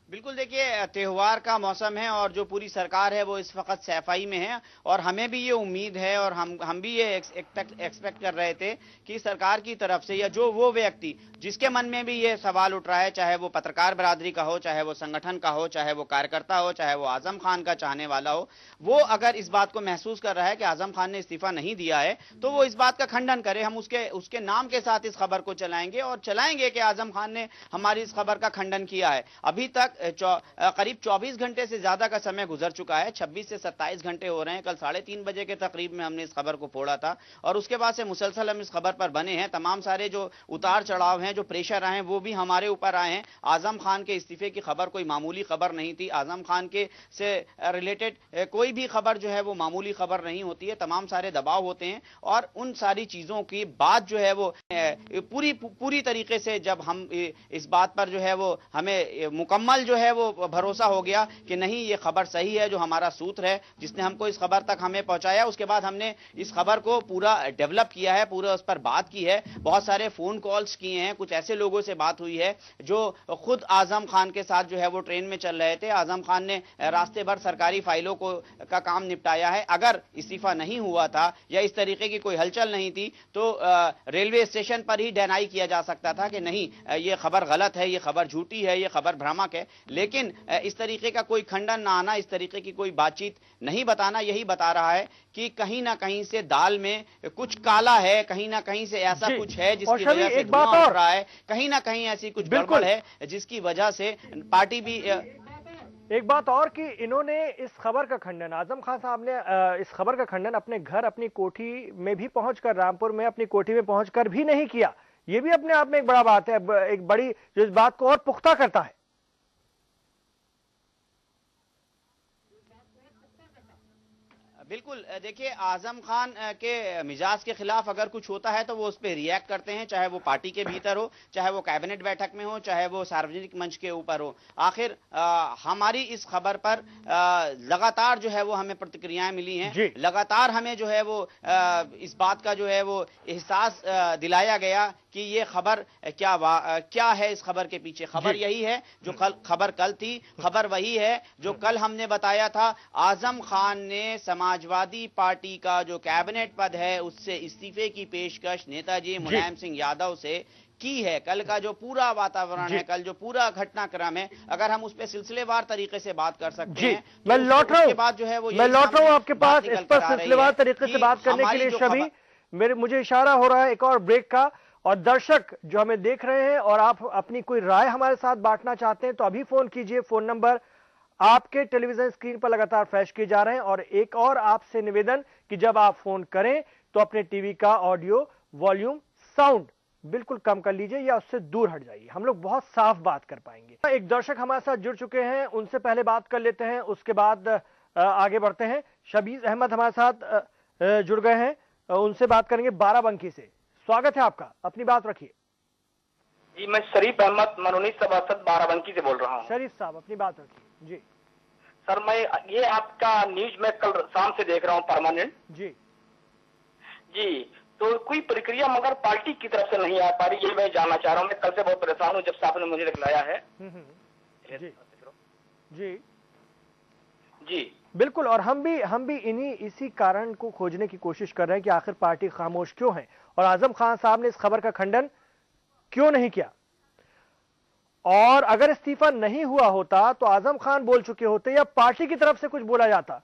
बिल्कुल, देखिए त्योहार का मौसम है और जो पूरी सरकार है वो इस वक्त सफाई में है और हमें भी ये उम्मीद है और हम भी ये एक्सपेक्ट कर रहे थे कि सरकार की तरफ से या जो वो व्यक्ति जिसके मन में भी ये सवाल उठ रहा है, चाहे वो पत्रकार बरादरी का हो, चाहे वो संगठन का हो, चाहे वो कार्यकर्ता हो, चाहे वो आजम खान का चाहने वाला हो, वो अगर इस बात को महसूस कर रहा है कि आजम खान ने इस्तीफा नहीं दिया है तो वो इस बात का खंडन करे। हम उसके नाम के साथ इस खबर को चलाएंगे और चलाएंगे कि आजम खान ने हमारी इस खबर का खंडन किया है। अभी तक करीब 24 घंटे से ज्यादा का समय गुजर चुका है, 26 से 27 घंटे हो रहे हैं। कल 3:30 बजे के तकरीब में हमने इस खबर को फोड़ा था और उसके बाद से मुसलसल हम इस खबर पर बने हैं। तमाम सारे जो उतार चढ़ाव हैं, जो प्रेशर आए हैं, वो भी हमारे ऊपर आए हैं। आजम खान के इस्तीफे की खबर कोई मामूली खबर नहीं थी। आजम खान के से रिलेटेड कोई भी खबर जो है वो मामूली खबर नहीं होती है। तमाम सारे दबाव होते हैं और उन सारी चीजों की बात जो है वो पूरी तरीके से जब हम इस बात पर जो है वो हमें मुकम्मल जो है वो भरोसा हो गया कि नहीं ये खबर सही है, जो हमारा सूत्र है जिसने हमको इस खबर तक हमें पहुंचाया, उसके बाद हमने इस खबर को पूरा डेवलप किया है, पूरा उस पर बात की है, बहुत सारे फोन कॉल्स किए हैं, कुछ ऐसे लोगों से बात हुई है जो खुद आजम खान के साथ जो है वो ट्रेन में चल रहे थे। आजम खान ने रास्ते भर सरकारी फाइलों का काम निपटाया है। अगर इस्तीफा नहीं हुआ था या इस तरीके की कोई हलचल नहीं थी तो रेलवे स्टेशन पर ही डिनाई किया जा सकता था कि नहीं ये खबर गलत है, ये खबर झूठी है, ये खबर भ्रामक है। लेकिन इस तरीके का कोई खंडन ना आना, इस तरीके की कोई बातचीत नहीं बताना, यही बता रहा है कि कहीं ना कहीं से दाल में कुछ काला है, कहीं ना कहीं से ऐसा कुछ है जिसकी वजह से धुआं उठ रहा है, कहीं ना कहीं ऐसी कुछ गड़बड़ है जिसकी वजह से पार्टी भी। एक बात और कि इन्होंने इस खबर का खंडन, आजम खान साहब ने इस खबर का खंडन अपने घर, अपनी कोठी में भी पहुंचकर, रामपुर में अपनी कोठी में पहुंचकर भी नहीं किया। ये भी अपने आप में एक बड़ा बात है, एक बड़ी जो इस बात को और पुख्ता करता है। बिल्कुल, देखिए आजम खान के मिजाज के खिलाफ अगर कुछ होता है तो वो उस पर रिएक्ट करते हैं, चाहे वो पार्टी के भीतर हो, चाहे वो कैबिनेट बैठक में हो, चाहे वो सार्वजनिक मंच के ऊपर हो। आखिर हमारी इस खबर पर लगातार जो है वो हमें प्रतिक्रियाएं मिली हैं, लगातार हमें जो है वो इस बात का जो है वो एहसास दिलाया गया कि ये खबर क्या है। इस खबर के पीछे खबर यही है जो खबर कल थी, खबर वही है जो कल हमने बताया था। आजम खान ने समाजवादी पार्टी का जो कैबिनेट पद है उससे इस्तीफे की पेशकश नेताजी मुलायम सिंह यादव से की है। कल का जो पूरा वातावरण है, कल जो पूरा घटनाक्रम है, अगर हम उस पर सिलसिलेवार तरीके से बात कर सकते हैं। मैं लौट रहा हूं, बात जो है वो मैं लौट रहा हूं आपके पास इस पर सिलसिलेवार तरीके से बात करने के लिए। शबी, मुझे इशारा हो रहा है एक और ब्रेक का, और दर्शक जो हमें देख रहे हैं और आप अपनी कोई राय हमारे साथ बांटना चाहते हैं तो अभी फोन कीजिए। फोन नंबर आपके टेलीविजन स्क्रीन पर लगातार फ्लैश किए जा रहे हैं। और एक और आपसे निवेदन कि जब आप फोन करें तो अपने टीवी का ऑडियो वॉल्यूम साउंड बिल्कुल कम कर लीजिए या उससे दूर हट जाइए, हम लोग बहुत साफ बात कर पाएंगे। एक दर्शक हमारे साथ जुड़ चुके हैं, उनसे पहले बात कर लेते हैं, उसके बाद आगे बढ़ते हैं। शबीज अहमद हमारे साथ जुड़ गए हैं, उनसे बात करेंगे बाराबंकी से। स्वागत है आपका, अपनी बात रखिए। जी, मैं शरीफ अहमद मनोनीत सभासद बाराबंकी से बोल रहा हूँ। शरीफ साहब अपनी बात रखिए। जी सर, मैं ये आपका न्यूज में कल शाम से देख रहा हूँ परमानेंट। जी जी, तो कोई प्रक्रिया मगर पार्टी की तरफ से नहीं आ पा रही, ये मैं जानना चाह रहा हूँ। मैं कल से बहुत परेशान हूँ जब से आपने मुझे दिखलाया है। जी जी जी बिल्कुल, और हम भी इसी कारण को खोजने की कोशिश कर रहे हैं कि आखिर पार्टी खामोश क्यों है और आजम खान साहब ने इस खबर का खंडन क्यों नहीं किया। और अगर इस्तीफा नहीं हुआ होता तो आजम खान बोल चुके होते या पार्टी की तरफ से कुछ बोला जाता,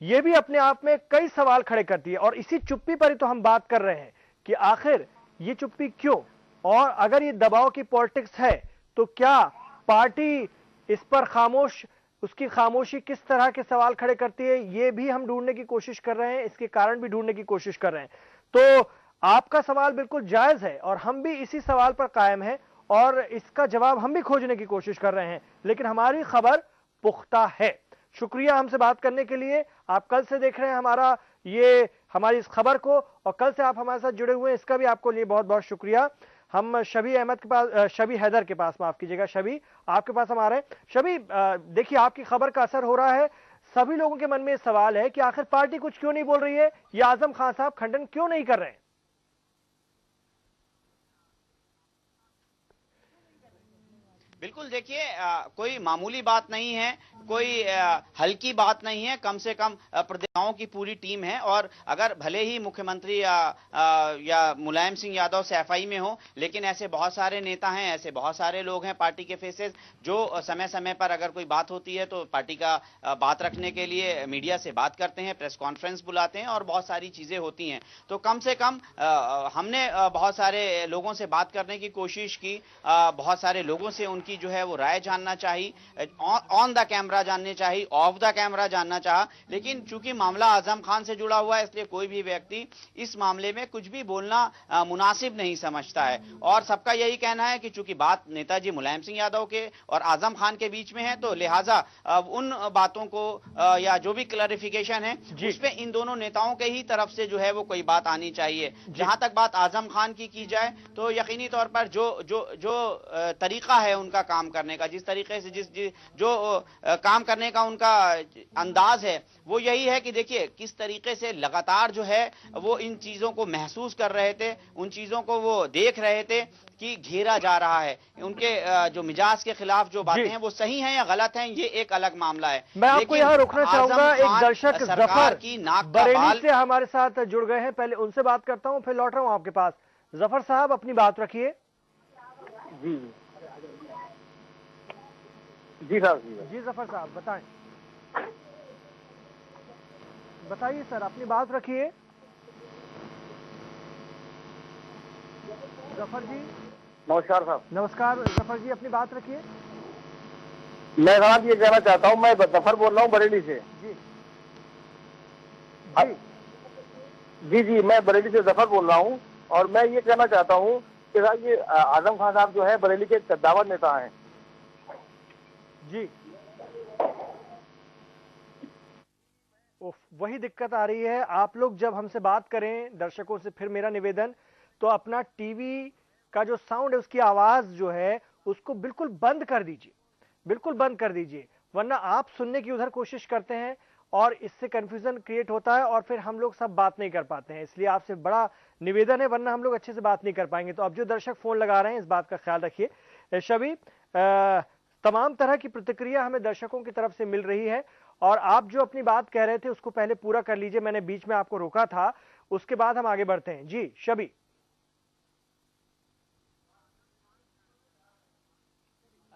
यह भी अपने आप में कई सवाल खड़े करती है। और इसी चुप्पी पर ही तो हम बात कर रहे हैं कि आखिर ये चुप्पी क्यों, और अगर ये दबाव की पॉलिटिक्स है तो क्या पार्टी इस पर खामोश, उसकी खामोशी किस तरह के सवाल खड़े करती है, ये भी हम ढूंढने की कोशिश कर रहे हैं, इसके कारण भी ढूंढने की कोशिश कर रहे हैं। तो आपका सवाल बिल्कुल जायज है और हम भी इसी सवाल पर कायम हैं और इसका जवाब हम भी खोजने की कोशिश कर रहे हैं, लेकिन हमारी खबर पुख्ता है। शुक्रिया हमसे बात करने के लिए। आप कल से देख रहे हैं हमारी इस खबर को, और कल से आप हमारे साथ जुड़े हुए हैं, इसका भी आपको लिए बहुत बहुत शुक्रिया। हम शबी अहमद के पास, शबी हैदर के पास, माफ कीजिएगा, शबी आपके पास हम आ रहे हैं। शबी, देखिए आपकी खबर का असर हो रहा है, सभी लोगों के मन में सवाल है कि आखिर पार्टी कुछ क्यों नहीं बोल रही है या आजम खान साहब खंडन क्यों नहीं कर रहे हैं। बिल्कुल, देखिए कोई मामूली बात नहीं है, कोई हल्की बात नहीं है। कम से कम प्रदेशाओं की पूरी टीम है, और अगर भले ही मुख्यमंत्री या मुलायम सिंह यादव सैफाई में हो, लेकिन ऐसे बहुत सारे नेता हैं, ऐसे बहुत सारे लोग हैं पार्टी के फेसेस जो समय समय पर अगर कोई बात होती है तो पार्टी का बात रखने के लिए मीडिया से बात करते हैं, प्रेस कॉन्फ्रेंस बुलाते हैं और बहुत सारी चीजें होती हैं। तो कम से कम हमने बहुत सारे लोगों से बात करने की कोशिश की, बहुत सारे लोगों से उनकी जो है वो राय जानना चाहिए, ऑन द कैमरा जानने चाहिए, ऑफ द कैमरा जानना चाहा, लेकिन चूंकि मामला आजम खान से जुड़ा हुआ है इसलिए कोई भी व्यक्ति इस मामले में कुछ भी बोलना मुनासिब नहीं समझता है। और सबका यही कहना है कि चूंकि बात नेताजी मुलायम सिंह यादव के और आजम खान के बीच में है तो लिहाजा उन बातों को या जो भी क्लैरिफिकेशन है उसमें इन दोनों नेताओं के ही तरफ से जो है वो कोई बात आनी चाहिए। जहां तक बात आजम खान की जाए तो यकीनी तौर पर जो तरीका है उनका काम करने का, जिस तरीके से जो काम करने का उनका अंदाज है, वो यही है कि देखिए किस तरीके से लगातार जो है वो इन चीजों को महसूस कर रहे थे, उन चीजों को वो देख रहे थे कि घेरा जा रहा है। उनके जो मिजाज के खिलाफ जो बातें हैं वो सही हैं या गलत हैं, ये एक अलग मामला है। मैं आपको यहाँ रोकना चाहूंगा, एक दर्शक जफर बरेली से हमारे साथ जुड़ गए हैं, पहले उनसे बात करता हूँ फिर लौट रहा हूँ आपके पास। जफर साहब अपनी बात रखिए। जी जी साहब। जी जफर साहब बताइए सर, अपनी बात रखिए। जफर जी नमस्कार साहब। नमस्कार जफर जी, अपनी बात रखिए। मैं साहब ये कहना चाहता हूँ, मैं जफर बोल रहा हूँ बरेली से। जी, मैं बरेली से जफर बोल रहा हूँ, और मैं ये कहना चाहता हूँ कि साहब ये आजम खान साहब जो है बरेली के कद्दावर नेता हैं जी। वही दिक्कत आ रही है। आप लोग जब हमसे बात करें, दर्शकों से, फिर मेरा निवेदन, तो अपना टीवी का जो साउंड है, उसकी आवाज जो है उसको बिल्कुल बंद कर दीजिए, बिल्कुल बंद कर दीजिए, वरना आप सुनने की उधर कोशिश करते हैं और इससे कंफ्यूजन क्रिएट होता है और फिर हम लोग सब बात नहीं कर पाते हैं। इसलिए आपसे बड़ा निवेदन है, वरना हम लोग अच्छे से बात नहीं कर पाएंगे। तो अब जो दर्शक फोन लगा रहे हैं, इस बात का ख्याल रखिए। शबी, तमाम तरह की प्रतिक्रिया हमें दर्शकों की तरफ से मिल रही है और आप जो अपनी बात कह रहे थे उसको पहले पूरा कर लीजिए। मैंने बीच में आपको रोका था, उसके बाद हम आगे बढ़ते हैं। जी शबी।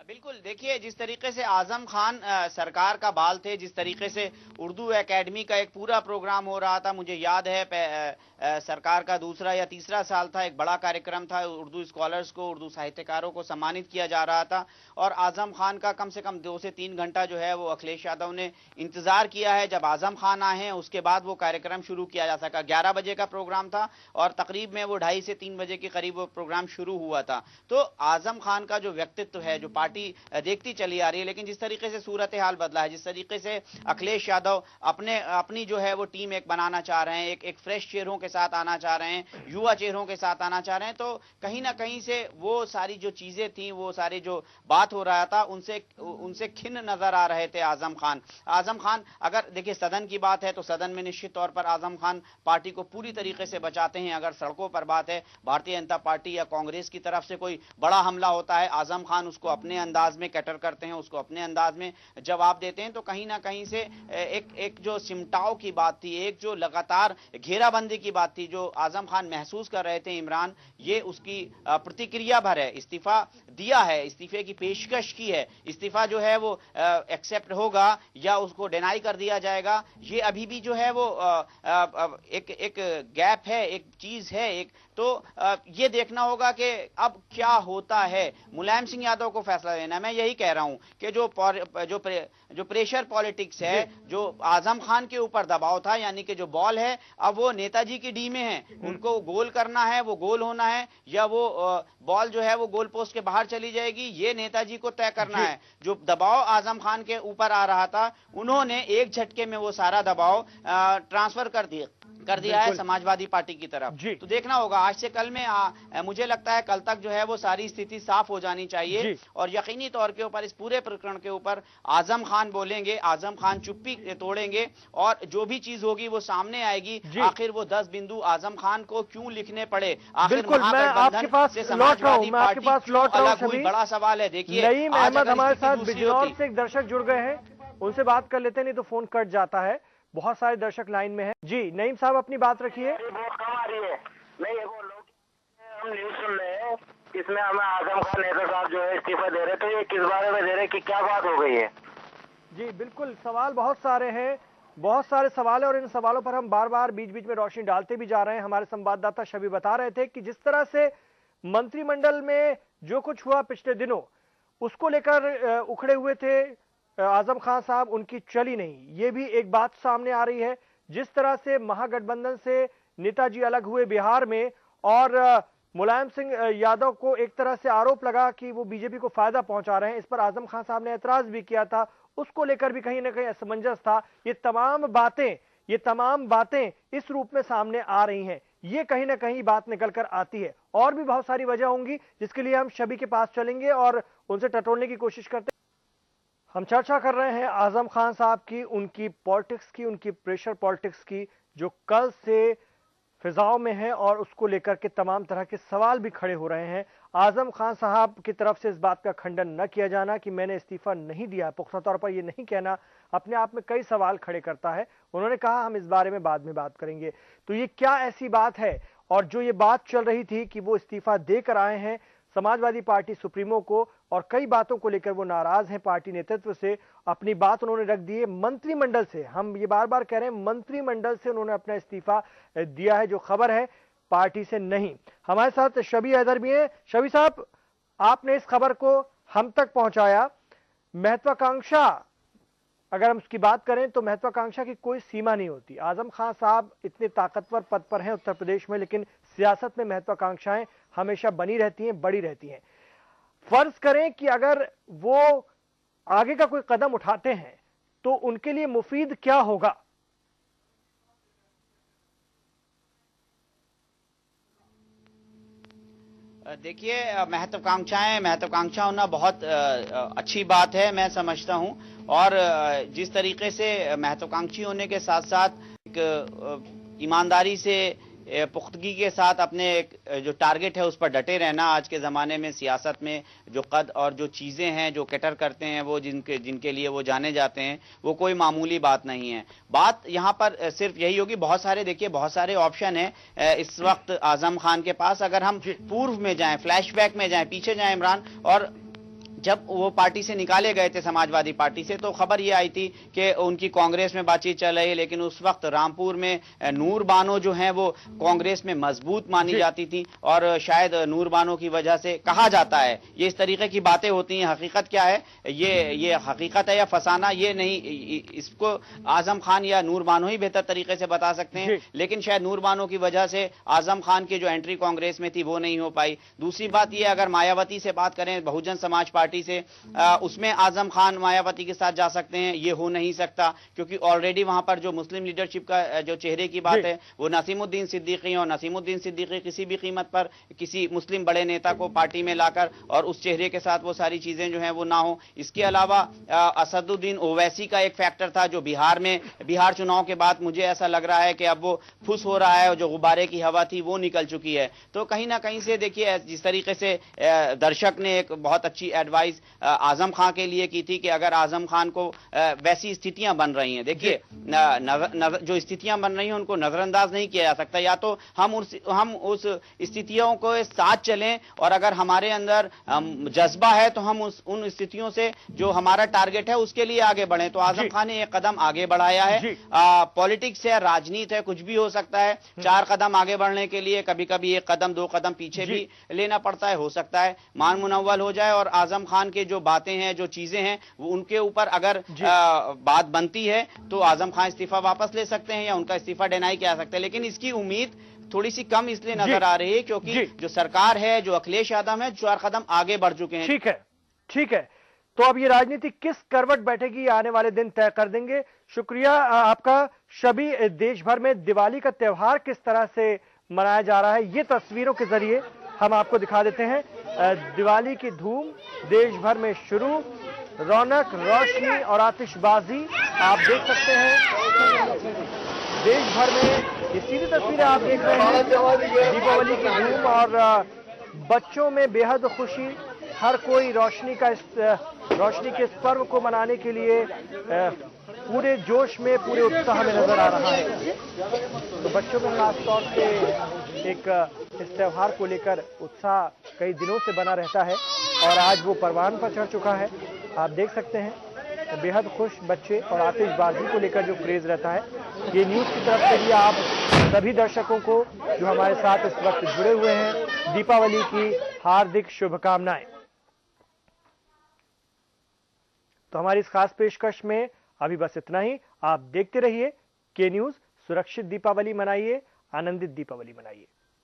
बिल्कुल, देखिए जिस तरीके से आजम खान सरकार का बाल थे, जिस तरीके से उर्दू एकेडमी का एक पूरा प्रोग्राम हो रहा था, मुझे याद है सरकार का दूसरा या तीसरा साल था, एक बड़ा कार्यक्रम था, उर्दू स्कॉलर्स को, उर्दू साहित्यकारों को सम्मानित किया जा रहा था और आजम खान का कम से कम 2 से 3 घंटा जो है वो अखिलेश यादव ने इंतजार किया है। जब आजम खान आए हैं उसके बाद वो कार्यक्रम शुरू किया जा सका। 11 बजे का प्रोग्राम था और तकरीब में वो 2:30 से 3 बजे के करीब वो प्रोग्राम शुरू हुआ था। तो आजम खान का जो व्यक्तित्व है, जो पार्टी देखती चली आ रही है, लेकिन जिस तरीके से सूरत हाल बदला है, जिस तरीके से अखिलेश यादव अपनी जो है वो टीम एक बनाना चाह रहे हैं, एक फ्रेश चेहरों के साथ आना चाह रहे हैं, युवा चेहरों के साथ आना चाह रहे हैं, तो कहीं ना कहीं से वो सारी जो चीजें थी, वो सारी जो बात हो रहा था, उनसे खिन्न नजर आ रहे थे आजम खान। अगर देखिए सदन की बात है तो सदन में निश्चित तौर पर आजम खान पार्टी को पूरी तरीके से बचाते हैं। अगर सड़कों पर बात है, भारतीय जनता पार्टी या कांग्रेस की तरफ से कोई बड़ा हमला होता है, आजम खान उसको अपने अंदाज में कैटर करते हैं, उसको अपने अंदाज में जवाब देते हैं। तो कहीं ना कहीं से एक जो सिमटाव की बात थी, एक जो लगातार घेराबंदी की बात थी, जो आजम खान महसूस कर रहे थे इमरान, ये उसकी प्रतिक्रिया भर है। इस्तीफा दिया है, इस्तीफे की पेशकश की है, इस्तीफा जो है वो एक्सेप्ट होगा या उसको डिनाई कर दिया जाएगा, ये अभी भी जो है वो एक गैप है, एक चीज है। तो ये देखना होगा कि अब क्या होता है। मुलायम सिंह यादव को फैसला लेना। मैं यही कह रहा हूं कि जो प्रेशर पॉलिटिक्स है, जो आजम खान के ऊपर दबाव था, यानी कि जो बॉल है अब वो नेताजी की डी में है, उनको गोल करना है, वो गोल होना है, या वो बॉल जो है वो गोल पोस्ट के बाहर चली जाएगी, ये नेताजी को तय करना है। जो दबाव आजम खान के ऊपर आ रहा था, उन्होंने एक झटके में वो सारा दबाव ट्रांसफर कर दिया है समाजवादी पार्टी की तरफ। तो देखना होगा आज से कल में, मुझे लगता है कल तक जो है वो सारी स्थिति साफ हो जानी चाहिए और यकीनी तौर के ऊपर इस पूरे प्रकरण के ऊपर आजम खान बोलेंगे, आजम खान चुप्पी तोड़ेंगे और जो भी चीज होगी वो सामने आएगी। आखिर वो 10 बिंदु आजम खान को क्यों लिखने पड़े, आखिर महागठबंधन से समाजवादी पार्टी क्यों अलग हुई, बड़ा सवाल है। देखिए नईम अहमद हमारे साथ बिजनौर से एक दर्शक जुड़ गए हैं, उनसे बात कर लेते हैं, नहीं तो फोन कट जाता है। बहुत सारे दर्शक लाइन में हैं। जी नईम साहब, अपनी बात रखिए। बहुत कम आ रही है। मैं ये बोल रहा हूँ, हम न्यूज सुन रहे हैं, इसमें हमें आजम खान नेता साहब जो है इस्तीफा दे रहे, तो ये किस बारे में दे रहे, कि क्या बात हो गई है? जी बिल्कुल, सवाल बहुत सारे हैं, बहुत सारे सवाल है और इन सवालों पर हम बार बार बीच बीच में रोशनी डालते भी जा रहे हैं। हमारे संवाददाता शबी बता रहे थे कि जिस तरह से मंत्रिमंडल में जो कुछ हुआ पिछले दिनों, उसको लेकर उखड़े हुए थे आजम खान साहब, उनकी चली नहीं। ये भी एक बात सामने आ रही है। जिस तरह से महागठबंधन से नेताजी अलग हुए बिहार में और मुलायम सिंह यादव को एक तरह से आरोप लगा कि वो बीजेपी को फायदा पहुंचा रहे हैं, इस पर आजम खान साहब ने एतराज भी किया था, उसको लेकर भी कहीं ना कहीं असमंजस था। ये तमाम बातें इस रूप में सामने आ रही हैं। ये कहीं ना कहीं बात निकल कर आती है। और भी बहुत सारी वजह होंगी जिसके लिए हम शबी के पास चलेंगे और उनसे टटोलने की कोशिश करते हैं। हम चर्चा कर रहे हैं आजम खान साहब की, उनकी पॉलिटिक्स की, उनकी प्रेशर पॉलिटिक्स की, जो कल से फिजाओं में है और उसको लेकर के तमाम तरह के सवाल भी खड़े हो रहे हैं। आजम खान साहब की तरफ से इस बात का खंडन न किया जाना कि मैंने इस्तीफा नहीं दिया, पुख्ता तौर पर यह नहीं कहना अपने आप में कई सवाल खड़े करता है। उन्होंने कहा हम इस बारे में बाद में बात करेंगे। तो ये क्या ऐसी बात है, और जो ये बात चल रही थी कि वो इस्तीफा देकर आए हैं समाजवादी पार्टी सुप्रीमो को और कई बातों को लेकर वो नाराज हैं पार्टी नेतृत्व से, अपनी बात उन्होंने रख दी है मंत्रिमंडल से। हम ये बार बार कह रहे हैं मंत्रिमंडल से उन्होंने अपना इस्तीफा दिया है, जो खबर है पार्टी से नहीं। हमारे साथ शबी हैदर भी है। शबी साहब, आपने इस खबर को हम तक पहुंचाया। महत्वाकांक्षा, अगर हम उसकी बात करें तो महत्वाकांक्षा की कोई सीमा नहीं होती। आजम खान साहब इतने ताकतवर पद पर हैं उत्तर प्रदेश में, लेकिन सियासत में महत्वाकांक्षाएं हमेशा बनी रहती हैं, बड़ी रहती हैं। फर्ज करें कि अगर वो आगे का कोई कदम उठाते हैं तो उनके लिए मुफीद क्या होगा? देखिए, महत्वाकांक्षा होना बहुत अच्छी बात है, मैं समझता हूं। और जिस तरीके से महत्वाकांक्षी होने के साथ साथ एक ईमानदारी से, पुख्तगी के साथ अपने जो टारगेट है उस पर डटे रहना, आज के ज़माने में सियासत में जो कद और जो चीज़ें हैं जो कैटर करते हैं, वो जिनके लिए वो जाने जाते हैं, वो कोई मामूली बात नहीं है। बात यहाँ पर सिर्फ यही होगी, बहुत सारे ऑप्शन हैं इस वक्त आजम खान के पास। अगर हम पूर्व में जाएं, फ्लैशबैक में जाएं, पीछे जाएं इमरान, और जब वो पार्टी से निकाले गए थे, समाजवादी पार्टी से, तो खबर ये आई थी कि उनकी कांग्रेस में बातचीत चल रही है, लेकिन उस वक्त रामपुर में नूर बानो जो हैं वो कांग्रेस में मजबूत मानी जाती थी, और शायद नूर बानो की वजह से कहा जाता है, ये इस तरीके की बातें होती हैं। हकीकत क्या है, ये हकीकत है या फसाना, ये नहीं, इसको आजम खान या नूर बानो ही बेहतर तरीके से बता सकते हैं। लेकिन शायद नूर बानो की वजह से आजम खान की जो एंट्री कांग्रेस में थी वो नहीं हो पाई। दूसरी बात यह, अगर मायावती से बात करें, बहुजन समाज पार्टी से, उसमें आजम खान मायावती के साथ जा सकते हैं, ये हो नहीं सकता, क्योंकि ऑलरेडी वहां पर जो मुस्लिम लीडरशिप का जो चेहरे की बात है वो नसीमुद्दीन सिद्दीकी, और नसीमुद्दीन सिद्दीकी किसी भी कीमत पर किसी मुस्लिम बड़े नेता को पार्टी में लाकर और उस चेहरे के साथ वो सारी चीजें जो हैं वो ना हो। इसके अलावा असदुद्दीन ओवैसी का एक फैक्टर था जो बिहार चुनाव के बाद मुझे ऐसा लग रहा है कि अब वो फुस हो रहा है, और जो गुब्बारे की हवा थी वो निकल चुकी है। तो कहीं ना कहीं से देखिए, जिस तरीके से दर्शक ने एक बहुत अच्छी एडवाइस आजम खान के लिए की थी कि अगर आजम खान को वैसी स्थितियां बन रही हैं, देखिए जो स्थितियां बन रही हैं उनको नजरअंदाज नहीं किया जा सकता। या तो हम उस स्थितियों को साथ चलें, और अगर हमारे अंदर जज्बा है तो हम उन स्थितियों से जो हमारा टारगेट है उसके लिए आगे बढ़ें। तो आजम खान ने एक कदम आगे बढ़ाया है। पॉलिटिक्स है, राजनीति है, कुछ भी हो सकता है। 4 कदम आगे बढ़ने के लिए कभी कभी 1 कदम 2 कदम पीछे भी लेना पड़ता है। हो सकता है मान मुनव्वल हो जाए, और आजम खान के जो बातें हैं, जो चीजें हैं, वो उनके ऊपर अगर बात बनती है तो आजम खान इस्तीफा वापस ले सकते हैं या उनका इस्तीफा डिनाई किया सकते हैं। लेकिन इसकी उम्मीद थोड़ी सी कम इसलिए नजर आ रही है क्योंकि जो सरकार है, जो अखिलेश यादव है, 4 कदम आगे बढ़ चुके हैं। ठीक है। तो अब ये राजनीति किस करवट बैठेगी, आने वाले दिन तय कर देंगे। शुक्रिया आपका। शबी, देश भर में दिवाली का त्योहार किस तरह से मनाया जा रहा है, ये तस्वीरों के जरिए हम आपको दिखा देते हैं। दिवाली की धूम देश भर में शुरू, रौनक, रोशनी और आतिशबाजी आप देख सकते हैं देश भर में। ये सीधी तस्वीरें आप देख रहे हैं दीपावली की धूम, और बच्चों में बेहद खुशी। हर कोई रोशनी के इस पर्व को मनाने के लिए पूरे जोश में, पूरे उत्साह में नजर आ रहा है। तो बच्चों में खास तौर से इस त्योहार को लेकर उत्साह कई दिनों से बना रहता है, और आज वो परवान पर चढ़ चुका है। आप देख सकते हैं बेहद खुश बच्चे, और आतिशबाजी को लेकर जो क्रेज रहता है। ये न्यूज की तरफ से भी आप सभी दर्शकों को जो हमारे साथ इस वक्त जुड़े हुए हैं, दीपावली की हार्दिक शुभकामनाएं। तो हमारी इस खास पेशकश में अभी बस इतना ही। आप देखते रहिए के न्यूज। सुरक्षित दीपावली मनाइए, आनंदित दीपावली मनाइए।